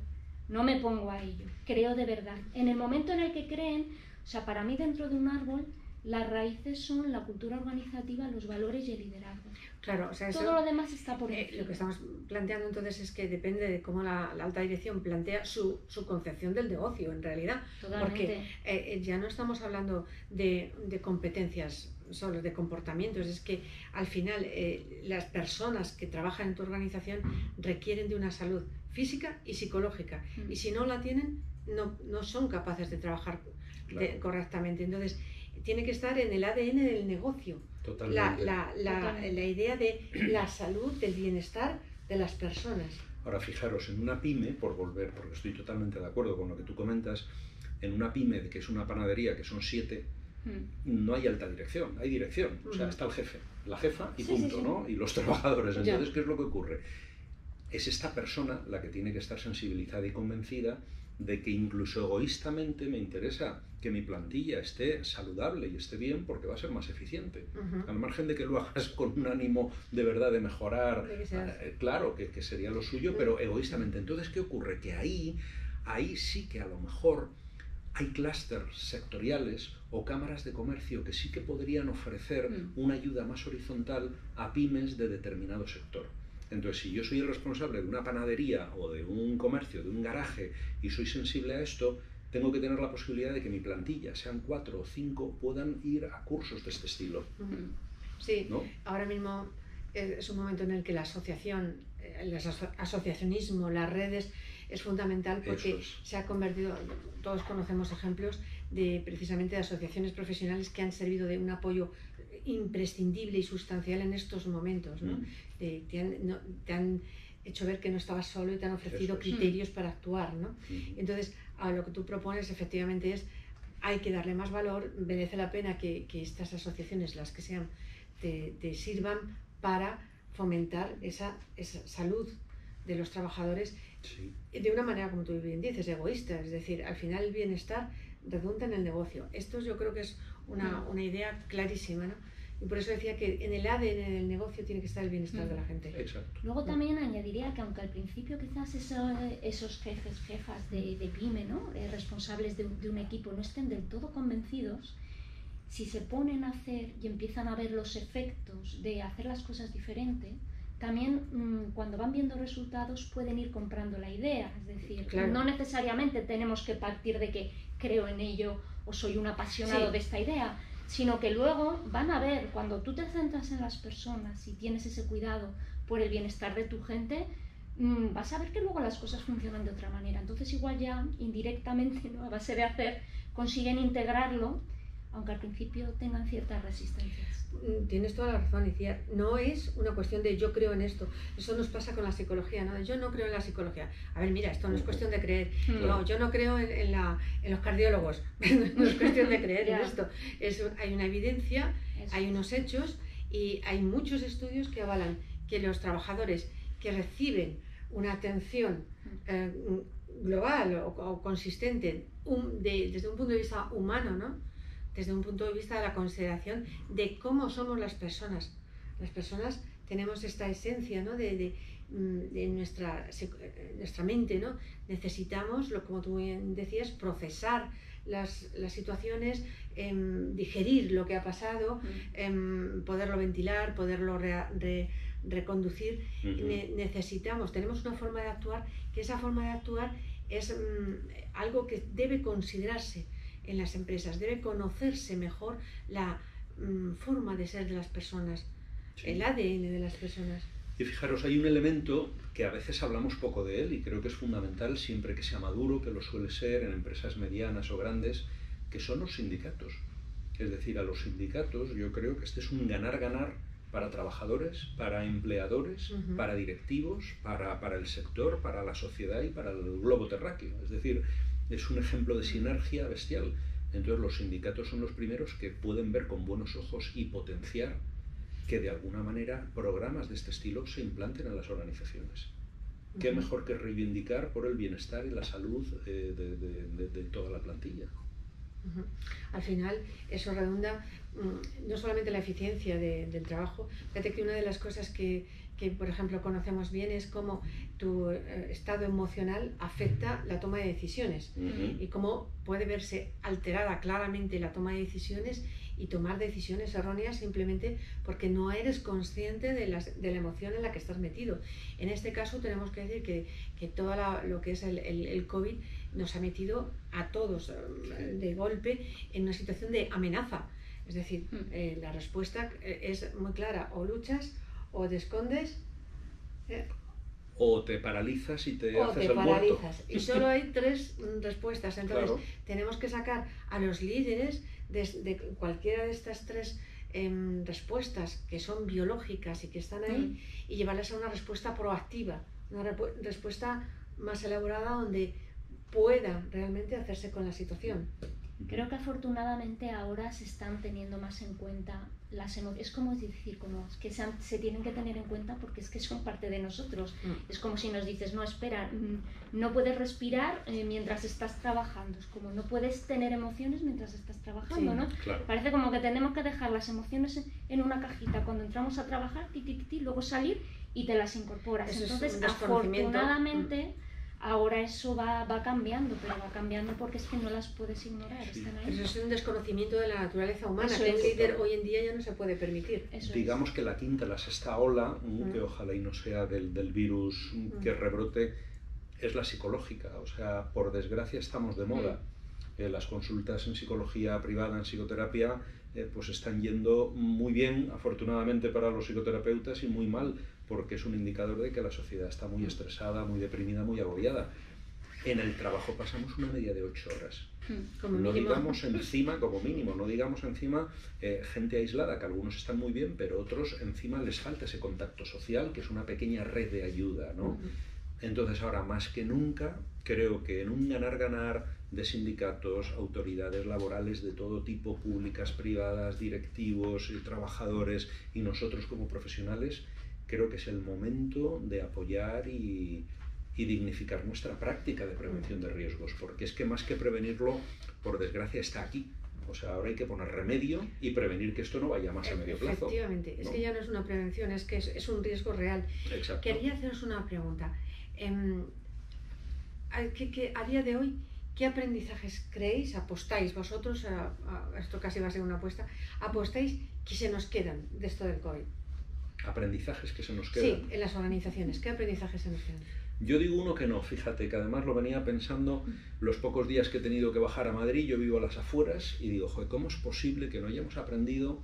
no me pongo a ello, creo de verdad. En el momento en el que creen, o sea, para mí dentro de un árbol, las raíces son la cultura organizativa, los valores y el liderazgo. Claro, o sea, todo lo demás está por encima. Lo que estamos planteando entonces es que depende de cómo la alta dirección plantea su concepción del negocio, en realidad. Totalmente. Porque ya no estamos hablando de competencias solo, de comportamientos, es que al final las personas que trabajan en tu organización requieren de una salud física y psicológica, y si no la tienen, no son capaces de trabajar correctamente. Entonces, tiene que estar en el ADN del negocio. Totalmente. La idea de la salud, del bienestar de las personas. Ahora, fijaros, en una pyme, por volver, porque estoy totalmente de acuerdo con lo que tú comentas, en una pyme, que es una panadería, que son 7, no hay alta dirección, hay dirección. O sea, está el jefe, la jefa y punto, sí. ¿no? Y los trabajadores. Entonces, ¿qué es lo que ocurre? Es esta persona la que tiene que estar sensibilizada y convencida de que incluso egoístamente me interesa que mi plantilla esté saludable y esté bien porque va a ser más eficiente. Al margen de que lo hagas con un ánimo de verdad de mejorar, claro que sería lo suyo, pero egoístamente. Entonces, ¿qué ocurre? Que ahí sí que a lo mejor hay clústeres sectoriales o cámaras de comercio que sí que podrían ofrecer una ayuda más horizontal a pymes de determinado sector. Entonces, si yo soy el responsable de una panadería o de un comercio, de un garaje, y soy sensible a esto, tengo que tener la posibilidad de que mi plantilla, sean 4 o 5, puedan ir a cursos de este estilo. Sí, ¿no? ahora mismo es un momento en el que la asociación, el asociacionismo, las redes es fundamental porque se ha convertido, todos conocemos ejemplos de precisamente de asociaciones profesionales que han servido de un apoyo imprescindible y sustancial en estos momentos, ¿no? Te han hecho ver que no estabas solo y te han ofrecido criterios para actuar, ¿no? Entonces, a lo que tú propones efectivamente es, hay que darle más valor, merece la pena que estas asociaciones, las que sean, te sirvan para fomentar esa salud de los trabajadores de una manera, como tú bien dices, egoísta. Es decir, al final el bienestar redunda en el negocio. Esto yo creo que es una idea clarísima, ¿no? Y por eso decía que en el ADN del negocio tiene que estar el bienestar de la gente. Exacto. Luego también añadiría que aunque al principio quizás esos jefes, jefas de pyme, ¿no? Responsables de un equipo no estén del todo convencidos, si se ponen a hacer y empiezan a ver los efectos de hacer las cosas diferente, también cuando van viendo resultados pueden ir comprando la idea. Es decir, no necesariamente tenemos que partir de que creo en ello o soy un apasionado de esta idea, sino que luego van a ver, cuando tú te centras en las personas y tienes ese cuidado por el bienestar de tu gente, vas a ver que luego las cosas funcionan de otra manera. Entonces igual ya indirectamente, ¿no? A base de hacer, consiguen integrarlo, aunque al principio tengan ciertas resistencias. Tienes toda la razón, Iciar. No es una cuestión de yo creo en esto. Eso nos pasa con la psicología, ¿no? Yo no creo en la psicología. A ver, mira, esto no es cuestión de creer. No, yo no creo en los cardiólogos. No es cuestión de creer en esto. Hay una evidencia, hay unos hechos y hay muchos estudios que avalan que los trabajadores que reciben una atención global o consistente desde un punto de vista humano, ¿no? Desde un punto de vista de la consideración de cómo somos las personas. Las personas tenemos esta esencia, ¿no? de nuestra mente, ¿no? Necesitamos, como tú bien decías, procesar las situaciones, digerir lo que ha pasado, poderlo ventilar, poderlo reconducir. Tenemos una forma de actuar, que esa forma de actuar es algo que debe considerarse en las empresas, debe conocerse mejor la forma de ser de las personas, el ADN de las personas. Y fijaros, hay un elemento que a veces hablamos poco de él y creo que es fundamental siempre que sea maduro, que lo suele ser en empresas medianas o grandes, que son los sindicatos. Es decir, a los sindicatos yo creo que este es un ganar-ganar para trabajadores, para empleadores, para directivos, para el sector, para la sociedad y para el globo terráqueo. Es decir, es un ejemplo de sinergia bestial. Entonces los sindicatos son los primeros que pueden ver con buenos ojos y potenciar que de alguna manera programas de este estilo se implanten en las organizaciones. ¿Qué mejor que reivindicar por el bienestar y la salud de toda la plantilla? Al final eso redunda no solamente en la eficiencia del trabajo. Fíjate que una de las cosas que por ejemplo conocemos bien es cómo tu estado emocional afecta la toma de decisiones y cómo puede verse alterada claramente la toma de decisiones y tomar decisiones erróneas simplemente porque no eres consciente de la emoción en la que estás metido. En este caso tenemos que decir que todo lo que es el COVID nos ha metido a todos de golpe en una situación de amenaza. Es decir, la respuesta es muy clara: o luchas o te escondes, o te paralizas y te haces el muerto. Y solo hay tres respuestas. Entonces tenemos que sacar a los líderes de cualquiera de estas tres respuestas que son biológicas y que están ahí y llevarles a una respuesta proactiva, una respuesta más elaborada donde pueda realmente hacerse con la situación. Creo que afortunadamente ahora se están teniendo más en cuenta las emociones. Es como decir, como que se tienen que tener en cuenta porque es que son parte de nosotros. Es como si nos dices, no, espera, no puedes respirar mientras estás trabajando. Es como no puedes tener emociones mientras estás trabajando, ¿no? Claro. Parece como que tenemos que dejar las emociones en una cajita cuando entramos a trabajar, luego salir y te las incorporas. Eso entonces, es afortunadamente, ahora eso va cambiando, pero va cambiando porque es que no las puedes ignorar, están ahí. Eso es un desconocimiento de la naturaleza humana, Eso que un líder hoy en día ya no se puede permitir. Digamos que la quinta, la sexta ola, que ojalá y no sea del virus que rebrote, es la psicológica. O sea, por desgracia estamos de moda. Las consultas en psicología privada, en psicoterapia, pues están yendo muy bien, afortunadamente para los psicoterapeutas, y muy mal, porque es un indicador de que la sociedad está muy estresada, muy deprimida, muy agobiada. En el trabajo pasamos una media de 8 horas. Como no mínimo. digamos encima, como mínimo, no digamos encima gente aislada, que algunos están muy bien, pero otros encima les falta ese contacto social, que es una pequeña red de ayuda, ¿no? Entonces ahora más que nunca creo que en un ganar-ganar de sindicatos, autoridades laborales de todo tipo, públicas, privadas, directivos, trabajadores y nosotros como profesionales, creo que es el momento de apoyar y dignificar nuestra práctica de prevención de riesgos, porque es que más que prevenirlo, por desgracia, está aquí. O sea, ahora hay que poner remedio y prevenir que esto no vaya más a medio plazo. Efectivamente, ¿no? Es que ya no es una prevención, es que es un riesgo real. Exacto. Quería haceros una pregunta. A día de hoy, ¿qué aprendizajes creéis, apostáis vosotros, esto casi va a ser una apuesta, apostáis que se nos quedan de esto del COVID? Aprendizajes que se nos quedan. Sí, en las organizaciones, ¿qué aprendizajes se nos quedan? Yo digo uno que no, fíjate, que además lo venía pensando los pocos días que he tenido que bajar a Madrid. Yo vivo a las afueras y digo, joder, ¿cómo es posible que no hayamos aprendido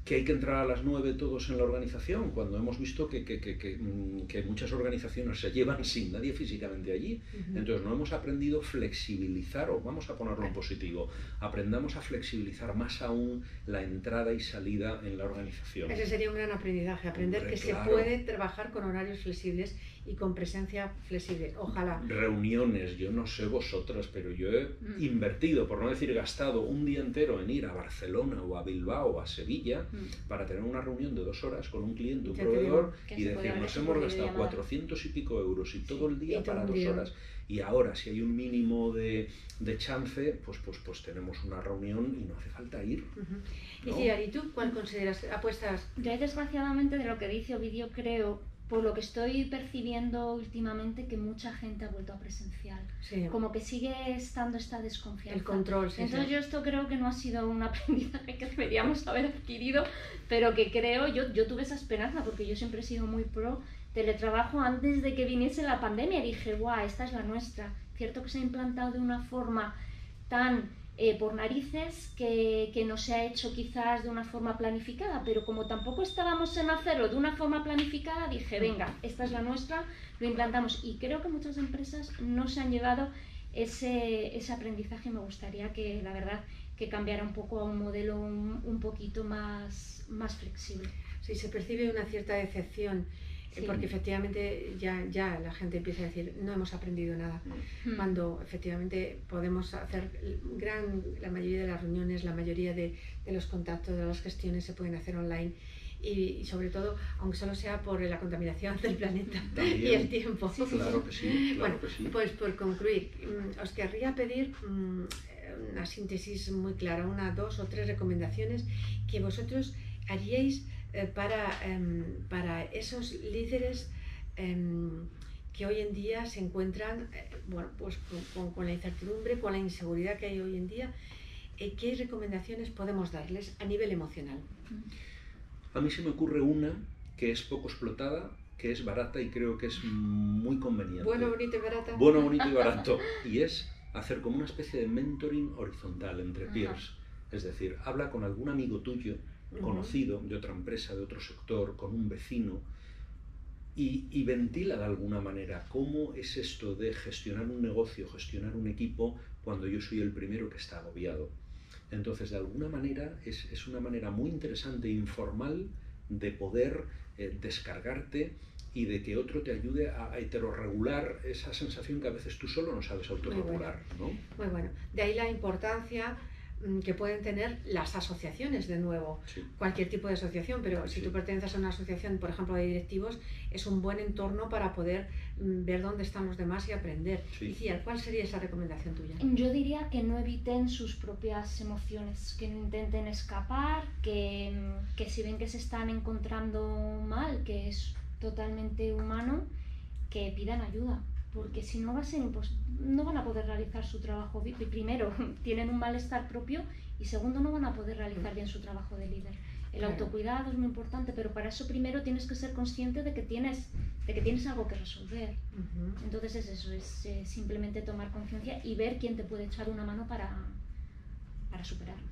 que hay que entrar a las 9 todos en la organización, cuando hemos visto que muchas organizaciones se llevan sin nadie físicamente allí? Entonces no hemos aprendido a flexibilizar, o vamos a ponerlo en positivo, aprendamos a flexibilizar más aún la entrada y salida en la organización. Ese sería un gran aprendizaje, aprender que claro. se puede trabajar con horarios flexibles y con presencia flexible, ojalá. Reuniones, yo no sé vosotras, pero yo he invertido, por no decir gastado, un día entero en ir a Barcelona o a Bilbao o a Sevilla para tener una reunión de 2 horas con un cliente, un proveedor, y decir, nos hemos gastado 400 y pico euros y todo el día para 2 horas. Y ahora, si hay un mínimo de chance, pues tenemos una reunión y no hace falta ir. ¿No? Y Ciar, ¿y tú cuál consideras? ¿Apuestas? Yo, desgraciadamente, de lo que dice Ovidio, creo, por lo que estoy percibiendo últimamente, que mucha gente ha vuelto a presencial. Sí. Como que sigue estando esta desconfianza. El control, sí. Entonces yo esto creo que no ha sido un aprendizaje que deberíamos haber adquirido, pero que creo, yo tuve esa esperanza, porque yo siempre he sido muy pro teletrabajo antes de que viniese la pandemia, y dije, guau, esta es la nuestra. Cierto que se ha implantado de una forma tan por narices que no se ha hecho quizás de una forma planificada, pero como tampoco estábamos en hacerlo de una forma planificada, dije, venga, esta es la nuestra, lo implantamos. Y creo que muchas empresas no se han llevado ese aprendizaje. Me gustaría que, la verdad, que cambiara un poco a un modelo un poquito más flexible. Sí, se percibe una cierta decepción. Sí. Porque efectivamente ya la gente empieza a decir, no hemos aprendido nada, cuando efectivamente podemos hacer la mayoría de las reuniones, la mayoría de los contactos, de las gestiones se pueden hacer online, y sobre todo, aunque solo sea por la contaminación del planeta y el tiempo. Sí, claro que sí. Bueno, pues por concluir, os querría pedir una síntesis muy clara, 1, 2 o 3 recomendaciones que vosotros haríais para esos líderes que hoy en día se encuentran pues con la incertidumbre, con la inseguridad que hay hoy en día. ¿Qué recomendaciones podemos darles a nivel emocional? A mí se me ocurre una que es poco explotada, que es barata y creo que es muy conveniente. Bueno, bonito y barata. Bueno, bonito y barato. Y es hacer como una especie de mentoring horizontal entre peers. Es decir, habla con algún amigo tuyo conocido de otra empresa, de otro sector, con un vecino, y ventila de alguna manera cómo es esto de gestionar un negocio, gestionar un equipo, cuando yo soy el primero que está agobiado. Entonces, de alguna manera, es una manera muy interesante e informal de poder descargarte y de que otro te ayude a heterorregular esa sensación que a veces tú solo no sabes autorregular, ¿no? Muy bueno. De ahí la importancia que pueden tener las asociaciones, de nuevo, cualquier tipo de asociación, pero si tú perteneces a una asociación, por ejemplo, de directivos, es un buen entorno para poder ver dónde están los demás y aprender. Y Ciar, ¿cuál sería esa recomendación tuya? Yo diría que no eviten sus propias emociones, que intenten escapar, que si ven que se están encontrando mal, que es totalmente humano, que pidan ayuda. Porque si no no van a poder realizar su trabajo. Primero, tienen un malestar propio, y segundo, no van a poder realizar bien su trabajo de líder. El autocuidado es muy importante, pero para eso primero tienes que ser consciente de que tienes algo que resolver. Entonces es eso, es simplemente tomar conciencia y ver quién te puede echar una mano para superarlo.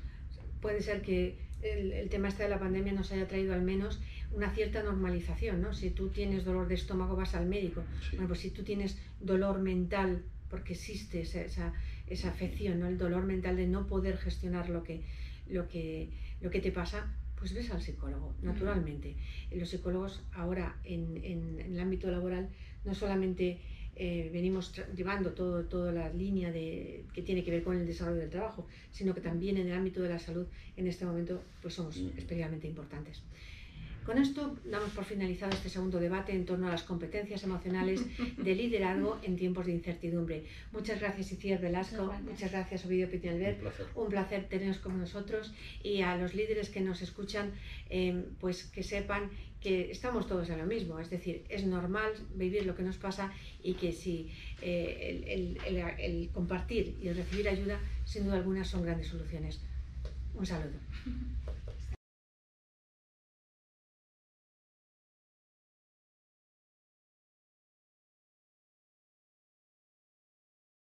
puede ser que el tema este de la pandemia nos haya traído al menos una cierta normalización, ¿no? Si tú tienes dolor de estómago vas al médico. Sí. Bueno, pues si tú tienes dolor mental, porque existe esa afección, ¿no? El dolor mental de no poder gestionar lo que te pasa, pues ves al psicólogo, naturalmente. Los psicólogos ahora en el ámbito laboral no solamente venimos llevando toda la línea que tiene que ver con el desarrollo del trabajo, sino que también en el ámbito de la salud en este momento pues somos especialmente importantes. Con esto damos por finalizado este segundo debate en torno a las competencias emocionales de liderazgo en tiempos de incertidumbre. Muchas gracias, Itziar Velasco. Muchas gracias, Ovidio Peñalver. Un placer teneros con nosotros, y a los líderes que nos escuchan, pues que sepan que estamos todos en lo mismo. Es decir, es normal vivir lo que nos pasa, y que si el compartir y el recibir ayuda, sin duda alguna, son grandes soluciones. Un saludo.